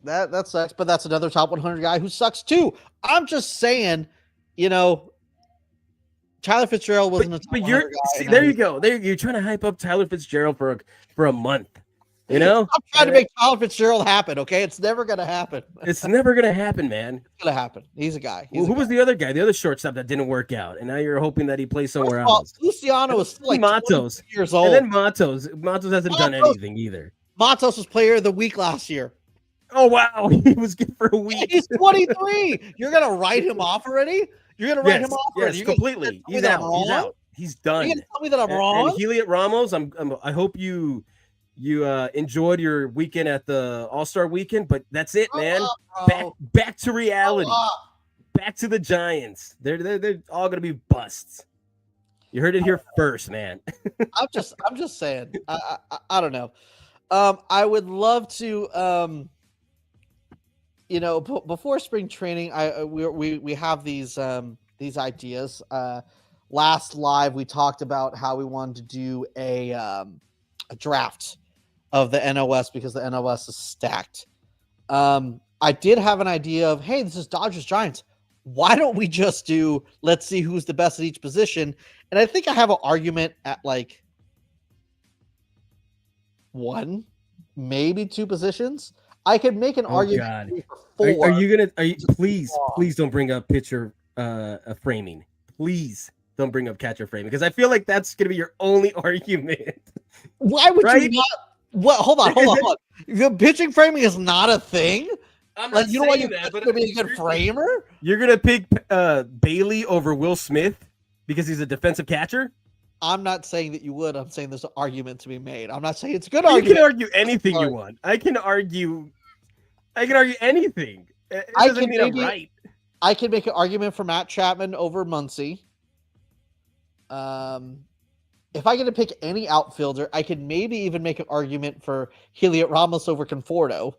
that sucks. But that's another top 100 guy who sucks too. I'm just saying, Tyler Fitzgerald wasn't a top 100 guy. There you go. You're trying to hype up Tyler Fitzgerald for a month. I'm trying to make Tyler Fitzgerald happen. Okay, it's never gonna happen. It's never gonna happen, man. It's gonna happen. He's a guy. Who was the other guy? The other shortstop that didn't work out, and now you're hoping that he plays somewhere else. Luciano was still like Matos years old, and then Matos hasn't done anything either. Matos was player of the week last year. Oh wow, he was good for a week. He's 23. You're gonna write him off already? You're gonna write him off already? Yes, completely. He's out. He's out. He's done. You're gonna tell me that I'm wrong? And Heliot Ramos, I hope you enjoyed your weekend at the All-Star weekend, but that's it, man. Back to reality. Back to the Giants. They're all gonna be busts. You heard it here first, man. I'm just saying. I don't know. I would love to before spring training, we have these ideas. Last live we talked about how we wanted to do a draft of the NOS because the NOS is stacked. I did have an idea of, hey, this is Dodgers Giants. Why don't we just do, let's see who's the best at each position? And I think I have an argument at like 1, maybe 2 positions. I could make an argument for 4. Are you please don't bring up pitcher framing. Please don't bring up catcher framing because I feel like that's going to be your only argument. Why would you not? What? Hold on. The pitching framing is not a thing. I'm not saying that, but to be a good framer. You're gonna pick Bailey over Will Smith because he's a defensive catcher. I'm not saying that you would. I'm saying there's an argument to be made. I'm not saying it's a good argument. You can argue anything you want. I can argue anything. It doesn't mean I'm right. I can make an argument for Matt Chapman over Muncy. If I get to pick any outfielder, I could maybe even make an argument for Heliot Ramos over Conforto.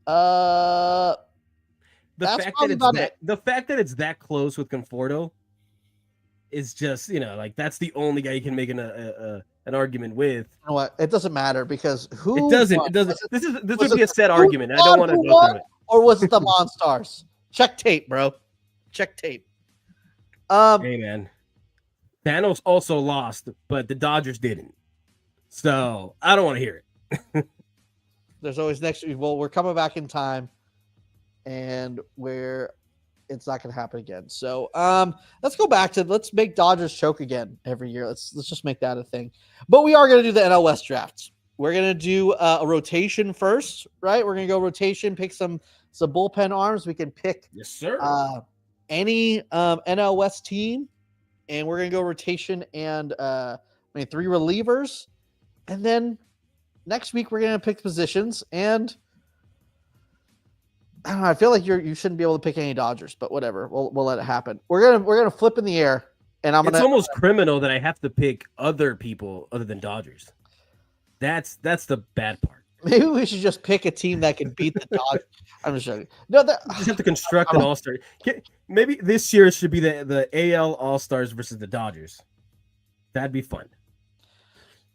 The fact that it's that close with Conforto is just, that's the only guy you can make an argument with. You know what? It doesn't matter because who? It doesn't. This would be a set argument. I don't want to go through it. Or was it the Monstars? Check tape, bro. Check tape. Hey man, Thanos also lost, but the Dodgers didn't. So I don't want to hear it. There's always next week. Well, we're coming back in time, and it's not going to happen again. So let's make Dodgers choke again every year. Let's just make that a thing. But we are going to do the NL West drafts. We're going to do a rotation first, right? We're going to go rotation, pick some bullpen arms. We can pick yes, sir. Any NL West team, and we're going to go rotation and 3 relievers, and then next week we're going to pick positions, and I don't know, I feel like you shouldn't be able to pick any Dodgers, but whatever. We'll let it happen. We're gonna flip in the air, and It's almost criminal that I have to pick other people other than Dodgers. That's the bad part. Maybe we should just pick a team that can beat the Dodgers. I'm just joking. No, you just have to construct an All-Star. Maybe this year should be the AL All-Stars versus the Dodgers. That'd be fun.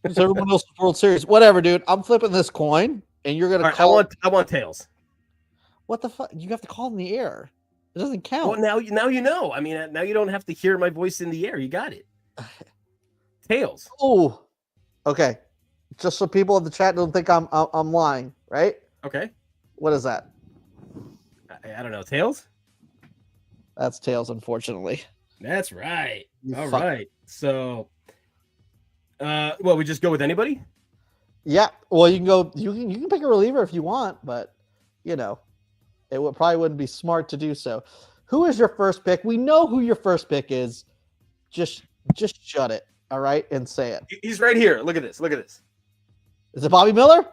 It's everyone else's World Series. Whatever, dude. I'm flipping this coin, and you're gonna call. I want tails. What the fuck? You have to call in the air. It doesn't count. Well, now you know. I mean, now you don't have to hear my voice in the air. You got it. Tails. Oh, okay. Just so people in the chat don't think I'm lying, right? Okay. What is that? I don't know. Tails? That's tails, unfortunately. That's right. All right. So, we just go with anybody? Yeah. Well, you can go. You can pick a reliever if you want, but it probably wouldn't be smart to do so. Who is your first pick? We know who your first pick is. Just shut it. All right, and say it. He's right here. Look at this. Look at this. Is it Bobby Miller?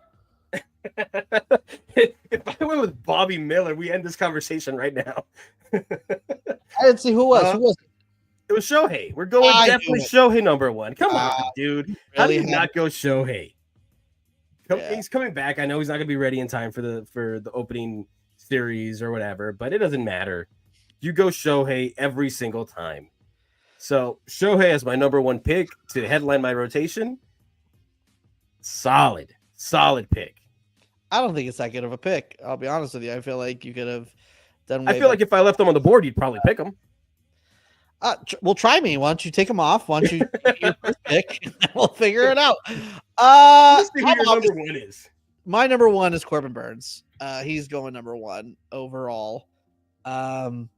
If I went with Bobby Miller, we end this conversation right now. I didn't see who was. Who was it? It was Shohei. We're going definitely Shohei number one. Come on, dude. Really How do you not go Shohei? Yeah. He's coming back. I know he's not going to be ready in time for the opening series or whatever, but it doesn't matter. You go Shohei every single time. So Shohei as my number one pick to headline my rotation. Solid pick. I don't think it's that good of a pick. I'll be honest with you. I feel like you could have done. I feel like if I left him on the board, you'd probably pick him. Well, try me. Why don't you take him off? Why don't you take your first pick? And we'll figure it out. Let's see who your number one is. My number one is Corbin Burns. He's going number one overall. Well,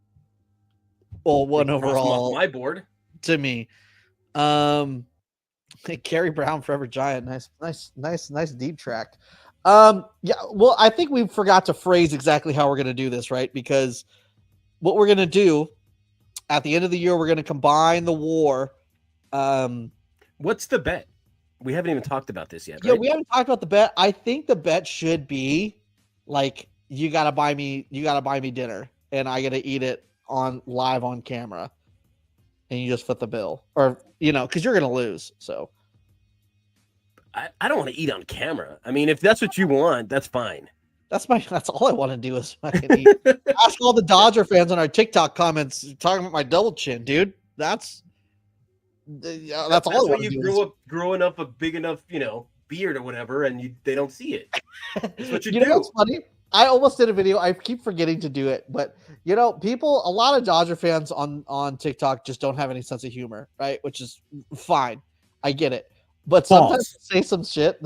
one overall. My board to me. Gary Brown, Forever Giant. Nice deep track. Yeah, well, I think we forgot to phrase exactly how we're going to do this, right? Because what we're going to do at the end of the year, we're going to combine the war. What's the bet? We haven't even talked about this yet. Yeah, we haven't talked about the bet. I think the bet should be like, you got to buy me dinner and I got to eat it live on camera. And you just foot the bill, or, because you're going to lose. So I don't want to eat on camera. I mean, if that's what you want, that's fine. That's all I want to do is fucking eat. Ask all the Dodger fans on our TikTok comments talking about my double chin, dude. That's all I want to do. Growing up a big enough, beard or whatever, and they don't see it. That's what you do. Know what's funny? I almost did a video. I keep forgetting to do it, but a lot of Dodger fans on TikTok just don't have any sense of humor, right? Which is fine. I get it. But sometimes they'll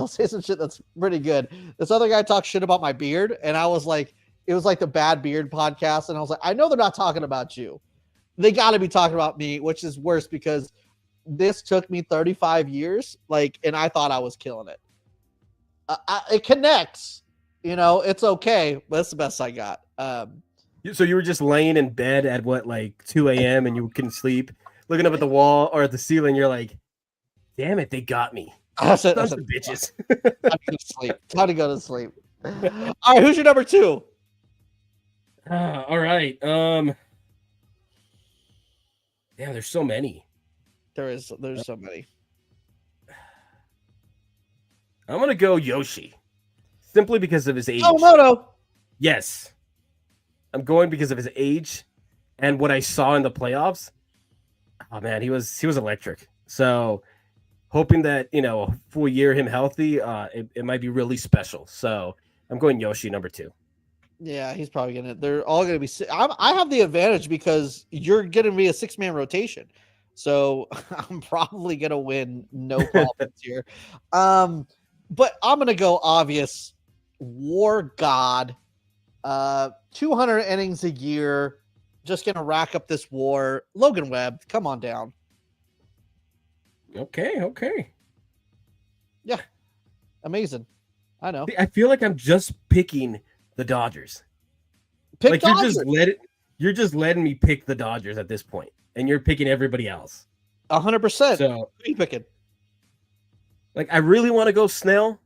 say some shit that's pretty good. This other guy talks shit about my beard, and I was like, it was like the Bad Beard podcast, and I was like, I know they're not talking about you. They got to be talking about me, which is worse because this took me 35 years, and I thought I was killing it. It connects. It's okay, but it's the best I got. So you were just laying in bed at 2 a.m. and you couldn't sleep, looking up at the wall or at the ceiling. You're like, damn it, they got me. I said bitches. Time to go to sleep. All right, who's your number two? All right. Damn, there's so many. There's so many. I'm gonna go Yoshi, simply because of his age. Oh, Moto. Yes, I'm going because of his age and what I saw in the playoffs. Oh man, he was electric. So hoping that a full year him healthy, it might be really special. So I'm going Yoshi number two. Yeah, he's probably gonna. They're all gonna be. I have the advantage because you're gonna be a 6-man rotation, so I'm probably gonna win. No problems here. But I'm gonna go obvious. War God, 200 innings a year, just gonna rack up this war. Logan Webb, come on down. Okay. Yeah, amazing. I know. I feel like I'm just picking the Dodgers. Dodgers. You're just letting me pick the Dodgers at this point, and you're picking everybody else. 100%. So who are you picking? I really want to go Snell.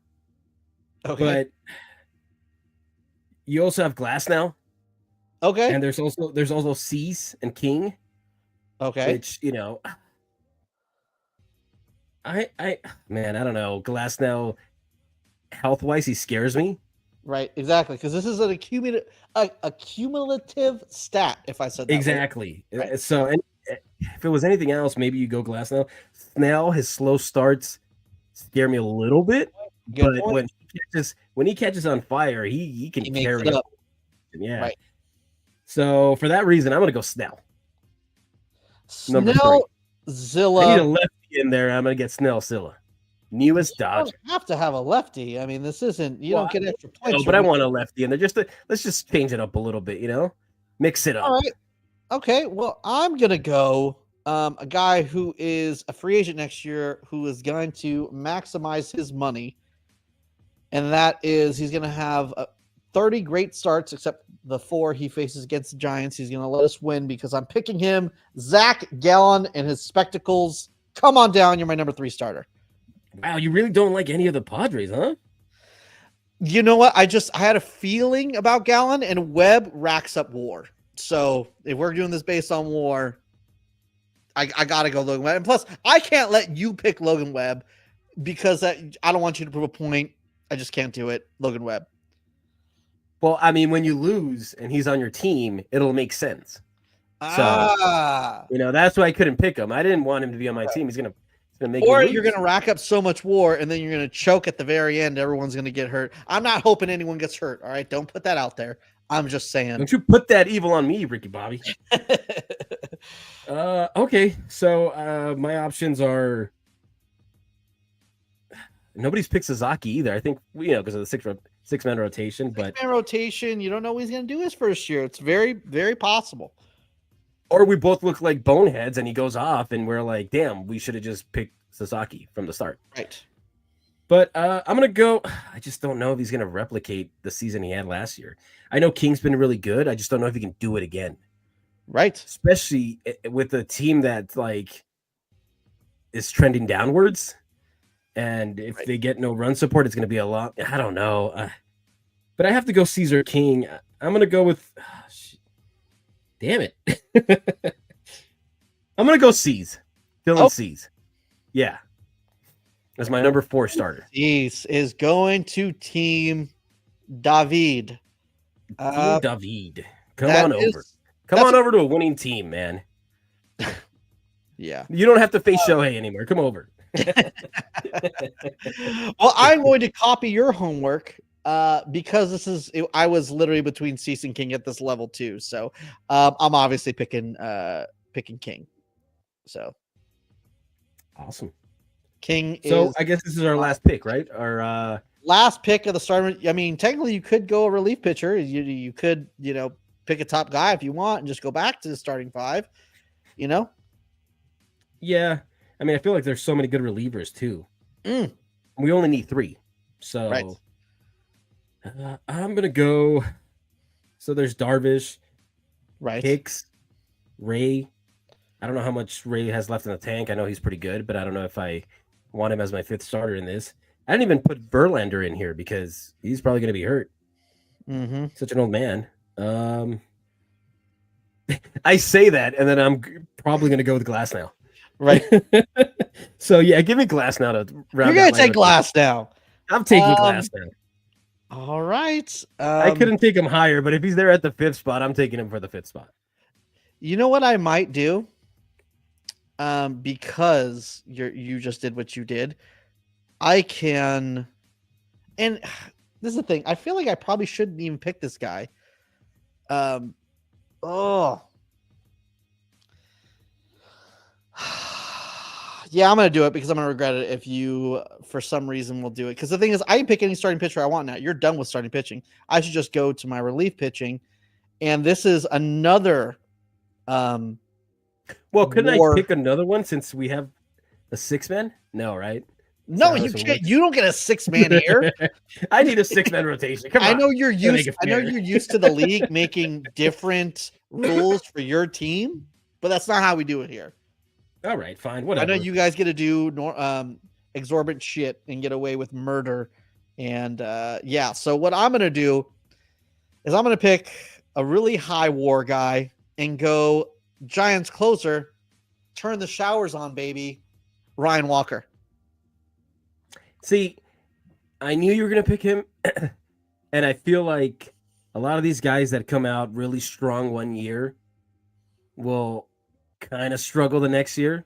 Okay. But you also have Glass now. Okay. And there's also Cease and King. Okay. Which, I don't know. Glass now, health wise, he scares me. Right, exactly. Because this is a cumulative stat, if I said that. Exactly. Right. So if it was anything else, maybe you go Glass now. Snell, his slow starts scare me a little bit. Good but when he catches on fire, he can carry it up. Yeah. Right. So for that reason, I'm gonna go Snell. Snell Zilla. I need a lefty in there. I'm gonna get Snell Zilla. Newest Dodger. You don't have to have a lefty. I mean, this isn't. You don't get extra points. No, but I want a lefty in there. Let's just change it up a little bit. Mix it up. All right. Okay. Well, I'm gonna go a guy who is a free agent next year who is going to maximize his money, and that is he's going to have 30 great starts, except the 4 he faces against the Giants. He's going to let us win because I'm picking him. Zach Gallen and his spectacles. Come on down. You're my number 3 starter. Wow, you really don't like any of the Padres, huh? You know what? I had a feeling about Gallen, and Webb racks up WAR. So if we're doing this based on WAR, I got to go Logan Webb. And plus, I can't let you pick Logan Webb because I don't want you to prove a point. I just can't do it. Logan Webb. Well, I mean, when you lose and he's on your team, it'll make sense. So, that's why I couldn't pick him. I didn't want him to be on my team. He's gonna make me lose. You're gonna rack up so much WAR, and then you're gonna choke at the very end. Everyone's gonna get hurt. I'm not hoping anyone gets hurt. All right, don't put that out there. I'm just saying. Don't you put that evil on me, Ricky Bobby. Okay, so my options are. Nobody's picked Sasaki either. I think because of the six-man rotation, but 6-man rotation. You don't know what he's gonna do his first year. It's very, very possible. Or we both look like boneheads and he goes off and we're like, damn, we should have just picked Sasaki from the start. Right. But I'm going to go. I just don't know if he's going to replicate the season he had last year. I know King's been really good. I just don't know if he can do it again. Right. Especially with a team that is trending downwards. And if they get no run support, it's going to be a lot. I don't know. But I have to go Caesar King. I'm going to go with... Damn it. I'm going to go C's. Dylan C's. Yeah. That's my number 4 starter. C's is going to Team David. David. Come on over. Come on over to a winning team, man. Yeah. You don't have to face Shohei anymore. Come over. Well, I'm going to copy your homework. Because I was literally between Cease and King at this level too. So I'm obviously picking King. So awesome. King so I guess this is our last pick, right? Our last pick of the starter. I mean, technically you could go a relief pitcher. You could, pick a top guy if you want and just go back to the starting 5, Yeah. I mean, I feel like there's so many good relievers too. We only need 3. So right. I'm going to go. So there's Darvish, right? Hicks, Ray. I don't know how much Ray has left in the tank. I know he's pretty good, but I don't know if I want him as my 5th starter in this. I didn't even put Verlander in here because he's probably going to be hurt. Mm-hmm. Such an old man. I say that, and then I'm probably going to go with Glass now. Right. So, yeah, give me Glass now to round. You're going to take Glass now. I'm taking Glass now. All right. I couldn't take him higher, but if he's there at the 5th spot, I'm taking him for the 5th spot. You know what I might do? Because you just did what you did. I can, and this is the thing. I feel like I probably shouldn't even pick this guy. Yeah, I'm going to do it because I'm going to regret it if you, for some reason, will do it. Because the thing is, I can pick any starting pitcher I want now. You're done with starting pitching. I should just go to my relief pitching. And this is another... well, couldn't I pick another one since we have a 6-man? No, right? No, you can't. You don't get a 6-man here. I need a 6-man rotation. Come on. I know you're used to the league making different rules for your team, but that's not how we do it here. All right, fine. Whatever. I know you guys get to do exorbitant shit and get away with murder. And yeah, so what I'm going to do is I'm going to pick a really high WAR guy and go Giants closer, turn the showers on, baby, Ryan Walker. See, I knew you were going to pick him, and I feel like a lot of these guys that come out really strong one year will kind of struggle the next year.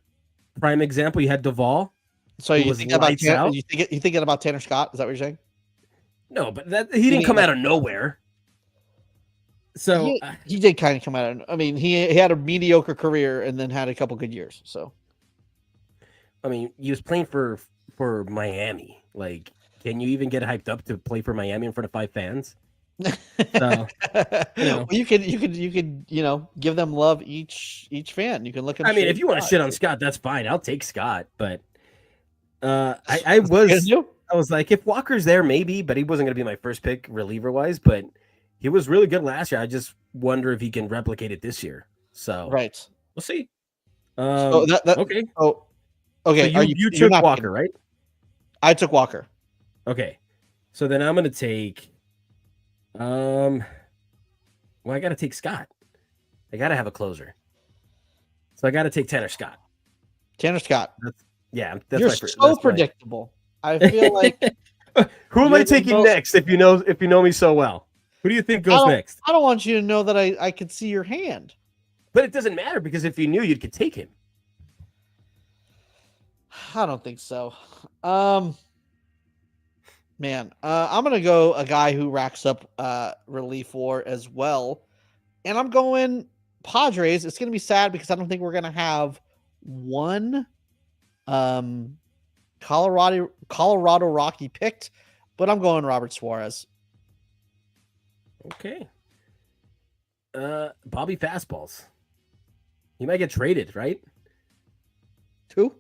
Prime example, you had Duvall. So you think about you thinking about Tanner Scott? Is that what you're saying? No, but he didn't come out of nowhere. So he did kind of come out of. I mean, he had a mediocre career and then had a couple good years. So, I mean, he was playing for Miami. Like, can you even get hyped up to play for Miami in front of 5 fans? So, well, you could give them love each fan. You can look at. I mean, if you want to shit on Scott, that's fine. I'll take Scott, but I was like, if Walker's there, maybe, but he wasn't going to be my first pick reliever wise. But he was really good last year. I just wonder if he can replicate it this year. So right, we'll see. okay. Okay, So you you're took not Walker, picking. right? I took Walker. Okay. So then I'm gonna take well, I gotta take Scott. I gotta have a closer. So I gotta take Tanner Scott. Tanner Scott. That's You're my first. so predictable. I feel like Who am I you're the taking most. next? If you know me so well, who do you think I goes don't. next? I don't want you to know that I could see your hand. But it doesn't matter because if you knew, you could take him. I don't think so. Man, I'm gonna go a guy who racks up relief war as well, and I'm going Padres. It's gonna be sad because I don't think we're gonna have one um Colorado Rocky picked, but I'm going Robert Suarez. Okay. Bobby Fastballs. He might get traded, right? Who?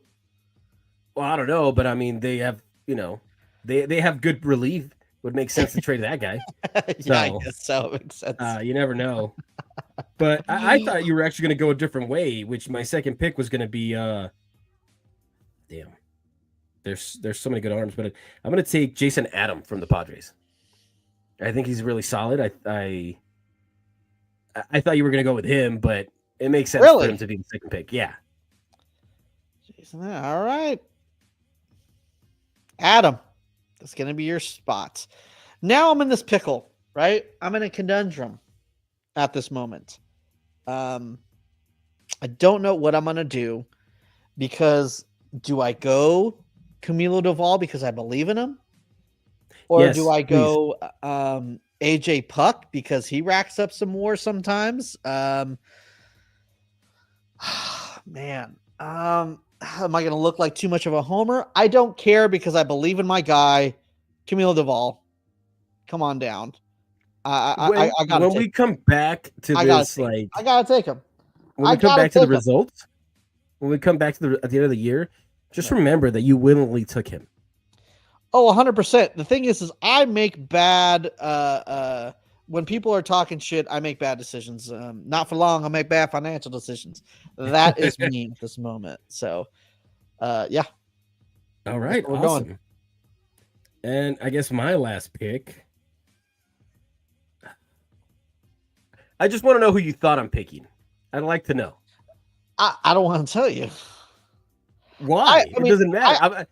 Well, I don't know, but I mean, they have they have good relief. Would make sense to trade that guy. Yeah, I guess so. It makes sense. You never know. But I thought you were actually going to go a different way, which my second pick was going to be. Damn, there's so many good arms, but I'm going to take Jason Adam from the Padres. I think he's really solid. I thought you were going to go with him, but it makes sense for him to be the second pick. Yeah. Jason, all right. Adam, that's going to be your spot. Now I'm in this pickle, right? I'm in a conundrum at this moment. I don't know what I'm going to do because do I go Camilo Doval because I believe in him? Or do I go AJ Puck because he racks up some more sometimes? Man, am I going to look like too much of a homer? I don't care because I believe in my guy, Camilo Doval. Come on down. I got when we come back to this, like I gotta take him. When we come back to the results, when we come back to at the end of the year, just remember that you willingly took him. Oh, 100%. The thing is I make bad when people are talking shit, I make bad decisions. Not for long, I'll make bad financial decisions. That is me at this moment. So, yeah. All right, awesome. Going. And I guess my last pick. I just want to know who you thought I'm picking. I'd like to know. I don't want to tell you. Why? It doesn't matter.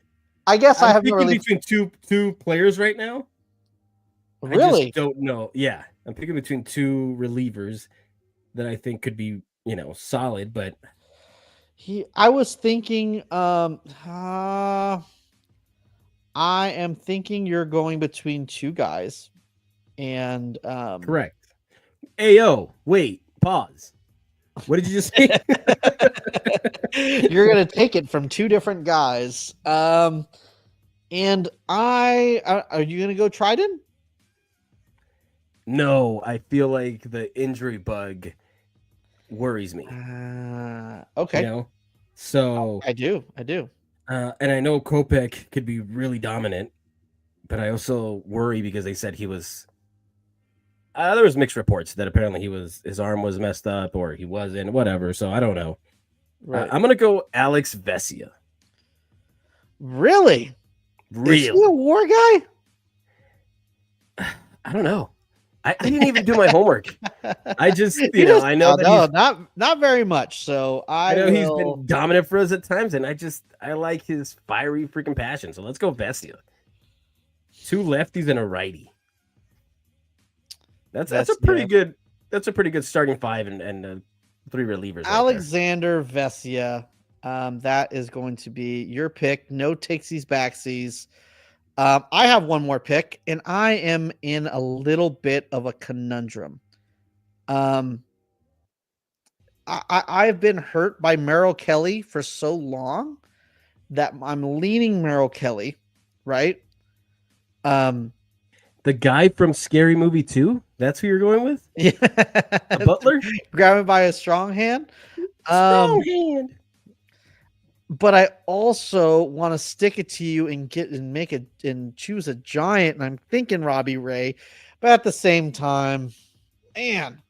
I guess I'm I have picking really between two players right now. Really? I just don't know. Yeah, I'm picking between two relievers that I think could be, solid. But I was thinking. I am thinking you're going between two guys, and correct. Ayo, wait, pause. What did you just say? You're gonna take it from two different guys. And are you gonna go Trident? No, I feel like the injury bug worries me. Okay. So I do. And I know Kopech could be really dominant, but I also worry because they said he was. There was mixed reports that apparently his arm was messed up or he wasn't, whatever. So I don't know. Right. I'm gonna go Alex Vesia. Really? Is he a WAR guy? I don't know. I didn't even do my homework. I just, I know that not very much. So I know he's been dominant for us at times, and I like his fiery freaking passion. So let's go Vesia. Two lefties and a righty. That's a pretty good. That's a pretty good starting five and three relievers. Alexander Vesia. That is going to be your pick. No takesies backsies. I have one more pick, and I am in a little bit of a conundrum. I've been hurt by Merrill Kelly for so long that I'm leaning Merrill Kelly, right? The guy from Scary Movie 2? That's who you're going with? Yeah. A butler? Grab him by a strong hand. Strong hand. But I also want to stick it to you and choose a giant. And I'm thinking Robbie Ray, but at the same time, man,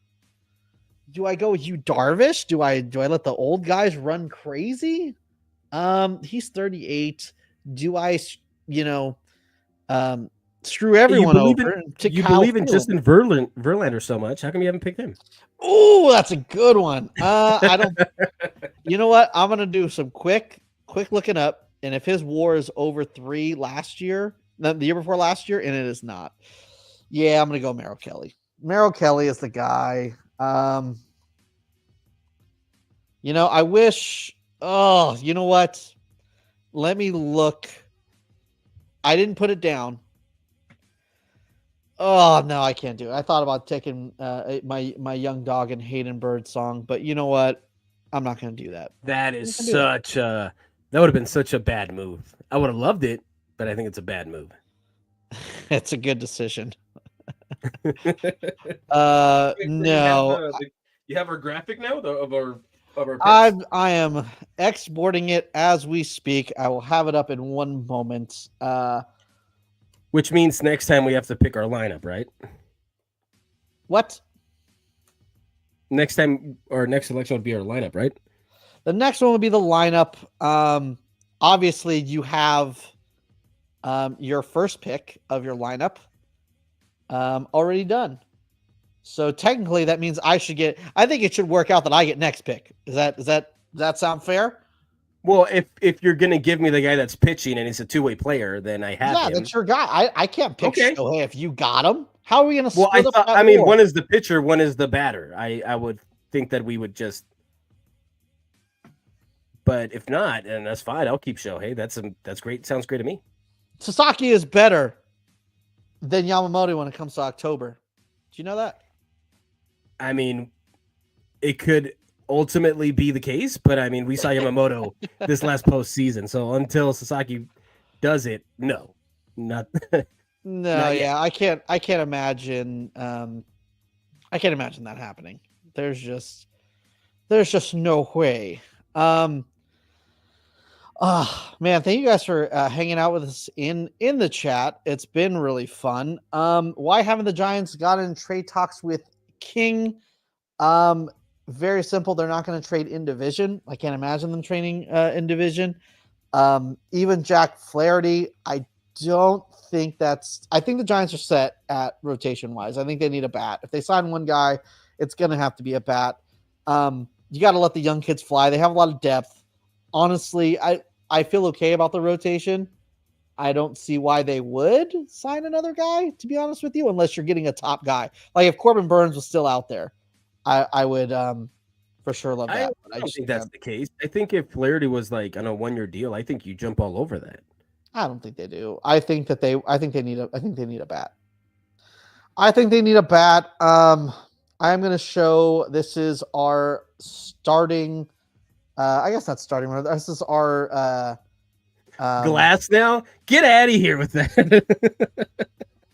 do I go with you, Darvish? Do I let the old guys run crazy? He's 38. Do I, you know, screw You everyone believe in over to you Kyle believe in Phillips? Justin Verlander so much. How come you haven't picked him? Oh, that's a good one. I don't. You know what? I'm gonna do some quick looking up, and if his WAR is over 3 last year, the year before last year, and it is not, yeah, I'm gonna go Merrill Kelly. Merrill Kelly is the guy. I wish. Oh, you know what? Let me look. I didn't put it down. Oh no, I can't do it. I thought about taking my young dog and Hayden Bird song, but you know what? I'm not going to do that. That is such a that would have been such a bad move. I would have loved it, but I think it's a bad move. It's a good decision. No. You have our graphic now of our picks? I am exporting it as we speak. I will have it up in one moment. Which means next time we have to pick our lineup, right? What? Next time or next election would be our lineup, right? The next one would be the lineup. Obviously, you have your first pick of your lineup already done. So technically, that means I think it should work out that I get next pick. Does that sound fair? Well, if you're gonna give me the guy that's pitching and he's a two-way player, then I have him. Yeah, that's your guy. I can't pick Shohei if you got him. How are we gonna split up that war? One is the pitcher, one is the batter. I would think that we would just. But if not, and that's fine. I'll keep Shohei. That's great. Sounds great to me. Sasaki is better than Yamamoto when it comes to October. Do you know that? I mean, it could ultimately be the case, but I mean, we saw Yamamoto this last postseason. So until Sasaki does it, no, not. Not yeah, I can't imagine. I can't imagine that happening. There's just no way. Man, thank you guys for hanging out with us in the chat. It's been really fun. Why haven't the Giants gotten in trade talks with King? Very simple. They're not going to trade in division. I can't imagine them trading in division. Even Jack Flaherty, I think the Giants are set at rotation wise. I think they need a bat. If they sign one guy, it's going to have to be a bat. You got to let the young kids fly. They have a lot of depth. Honestly, I feel okay about the rotation. I don't see why they would sign another guy, to be honest with you, unless you're getting a top guy. Like if Corbin Burns was still out there, I would for sure love that. I don't think that's the case. I think if Flaherty was like on a 1-year deal, I think you jump all over that. I don't think they do. I think they need a bat. I think they need a bat. I'm going to show this is our starting. I guess not starting. This is our Glass now. Get out of here with that.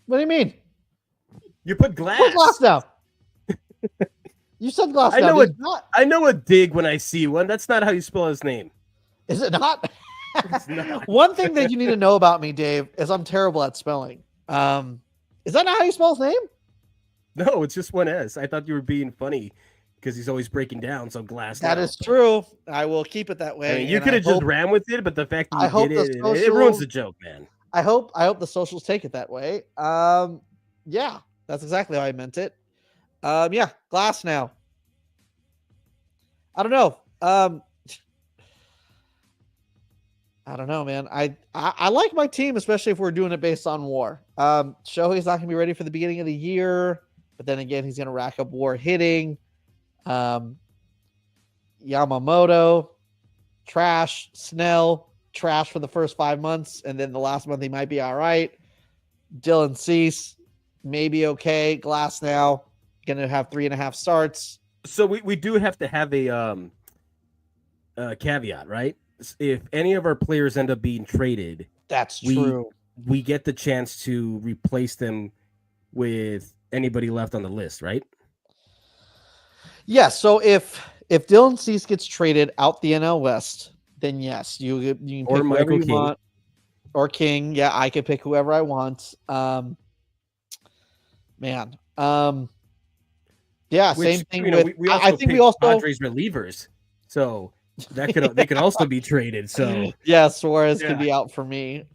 What do you mean? You put Glass. Put Glass now. You said Glass. I know a dig when I see one. That's not how you spell his name. Is it not? One thing that you need to know about me, Dave, is I'm terrible at spelling. Is that not how you spell his name? No, it's just one S. I thought you were being funny because he's always breaking down. So Glass. That is true. I will keep it that way. I mean, you could have just ran with it, but the fact that you did it ruins the joke, man. I hope the socials take it that way. Yeah, that's exactly how I meant it. Yeah, Glass now. I don't know. I don't know, man. I like my team, especially if we're doing it based on WAR. Shohei's not going to be ready for the beginning of the year, but then again, he's going to rack up WAR hitting. Yamamoto, trash. Snell, trash for the first 5 months, and then the last month he might be all right. Dylan Cease, maybe okay. Glass now, going to have 3.5 starts. So we do have to have a caveat, right? If any of our players end up being traded, that's true. We get the chance to replace them with anybody left on the list, right? Yeah. So if Dylan Cease gets traded out the NL West, then yes, you can pick or whoever you King. want. Or King. Yeah, I can pick whoever I want. Man. Yeah, same thing. We also I think we also Padres relievers. So They could also be traded. So yeah, Suarez could be out for me.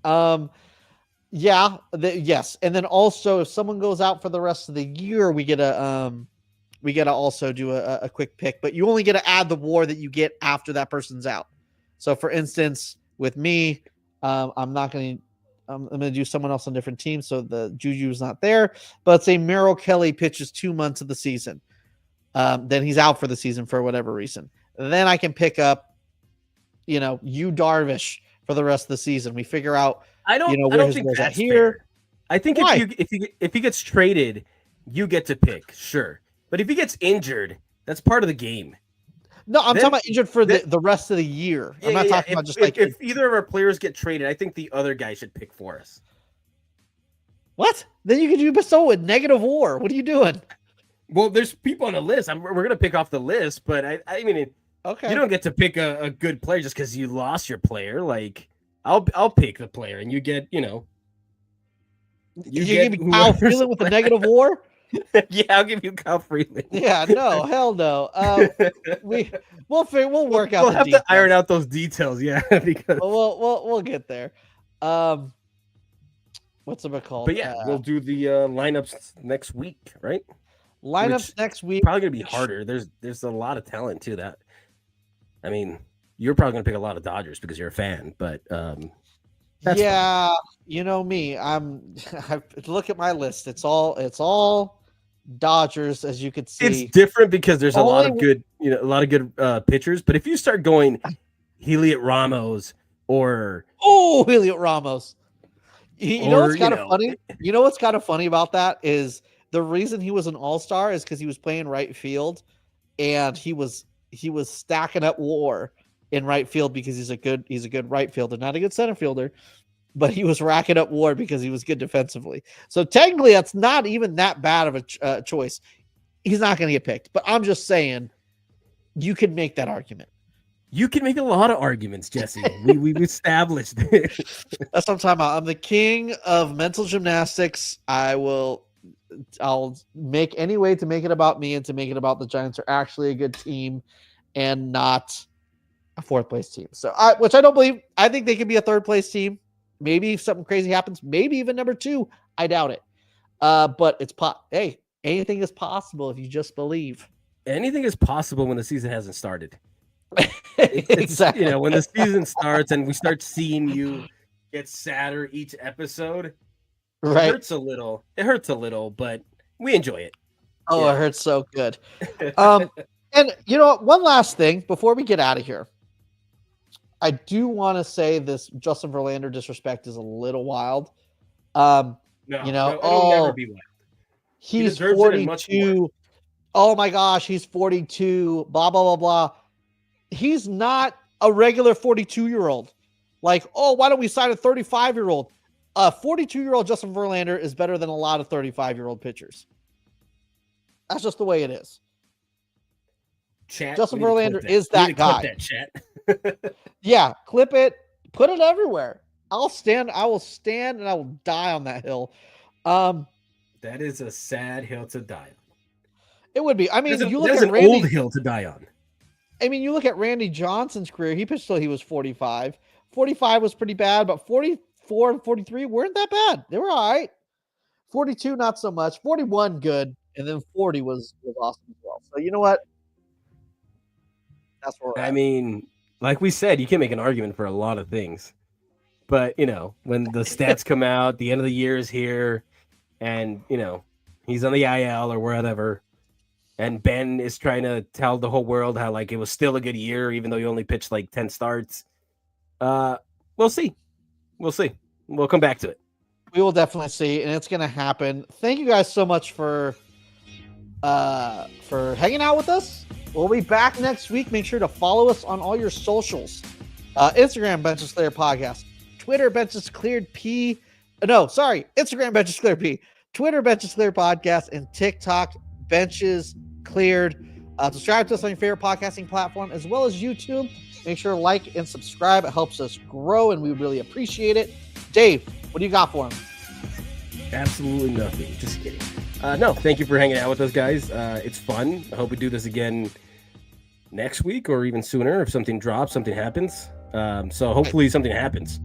Yes, and then also if someone goes out for the rest of the year, we get to also do a quick pick, but you only get to add the WAR that you get after that person's out. So for instance, with me, I'm going to do someone else on a different team, so the Juju is not there. But let's say Merrill Kelly pitches 2 months of the season. Then he's out for the season for whatever reason. Then I can pick up, Yu Darvish for the rest of the season. We figure out, I don't think that's fair. I think if he gets traded, you get to pick, sure. But if he gets injured, that's part of the game. No, I'm talking about injured for the rest of the year. I'm not talking about just if either of our players get traded, I think the other guy should pick for us. What? Then you could do so with negative WAR. What are you doing? Well, there's people on the list. We're gonna pick off the list, but I mean, okay, you don't get to pick a good player just because you lost your player. Like, I'll pick the player, and you get, You give me Kyle Freeland with a negative WAR. Yeah, I'll give you Kyle Freeland. Yeah, no, hell no. We'll work out. We'll have to iron out those details. Yeah, because we'll get there. What's it called? But yeah, we'll do the lineups next week, right? Next week probably gonna be harder. There's a lot of talent too. That, I mean, you're probably gonna pick a lot of Dodgers because you're a fan, but yeah, fun. You know me. I look at my list. It's all Dodgers, as you could see. It's different because there's a lot of good pitchers. But if you start going Heliot Ramos or Heliot Ramos, you know what's kind of funny? You know what's kind of funny about that is the reason he was an all-star is because he was playing right field, and he was stacking up WAR in right field because he's a good right fielder, not a good center fielder, but he was racking up WAR because he was good defensively. So technically, that's not even that bad of a choice. He's not going to get picked, but I'm just saying you can make that argument. You can make a lot of arguments, Jesse. We've established it. That's what I'm talking about. I'm the king of mental gymnastics. I'll make any way to make it about me and to make it about the Giants are actually a good team and not a fourth place team. So which I don't believe. I think they could be a third place team. Maybe if something crazy happens, maybe even number 2. I doubt it. But it's hey, anything is possible if you just believe. Anything is possible when the season hasn't started. Exactly. When the season starts and we start seeing you get sadder each episode, right? It hurts a little, but we enjoy it. Oh, yeah. It hurts so good. And one last thing before we get out of here. I do want to say this Justin Verlander disrespect is a little wild. It'll never be wild. He's 42. Oh my gosh, he's 42. Blah, blah, blah, blah. He's not a regular 42-year-old. Like, why don't we sign a 35-year-old? A 42-year-old Justin Verlander is better than a lot of 35-year-old pitchers. That's just the way it is. Chat, Justin Verlander is that guy. Clip that, chat. Yeah, clip it. Put it everywhere. I will stand and I will die on that hill. That is a sad hill to die on. It would be. I mean, you look at Randy, old hill to die on. I mean, you look at Randy Johnson's career. He pitched till he was 45. 45 was pretty bad, but 44 and 43 weren't that bad. They were all right. 42, not so much. 41, good. And then 40 was awesome as well. So you know what? That's where we're at. I mean, like we said, you can make an argument for a lot of things. But, when the stats come out, the end of the year is here, and, he's on the IL or whatever, and Ben is trying to tell the whole world how, it was still a good year, even though he only pitched, 10 starts. We'll see. We'll come back to it. We will definitely see, and it's going to happen. Thank you guys so much for hanging out with us. We'll be back next week. Make sure to follow us on all your socials. Instagram, Benches Clear Podcast. Twitter, Benches Cleared P. No, sorry. Instagram, Benches Cleared P. Twitter, Benches Clear Podcast. And TikTok, Benches Cleared. Subscribe to us on your favorite podcasting platform, as well as YouTube. Make sure to like and subscribe. It helps us grow, and we would really appreciate it. Dave, what do you got for him? Absolutely nothing. Just kidding. No, thank you for hanging out with us, guys. It's fun. I hope we do this again next week or even sooner if something drops, something happens. So hopefully something happens.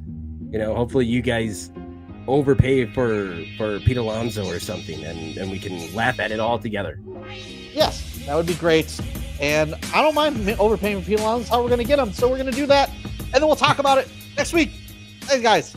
Hopefully you guys overpay for Pete Alonso or something, and we can laugh at it all together. Yes, that would be great. And I don't mind overpaying for Pete Alonso. That's how we're going to get him. So we're going to do that, and then we'll talk about it next week. Hey, guys.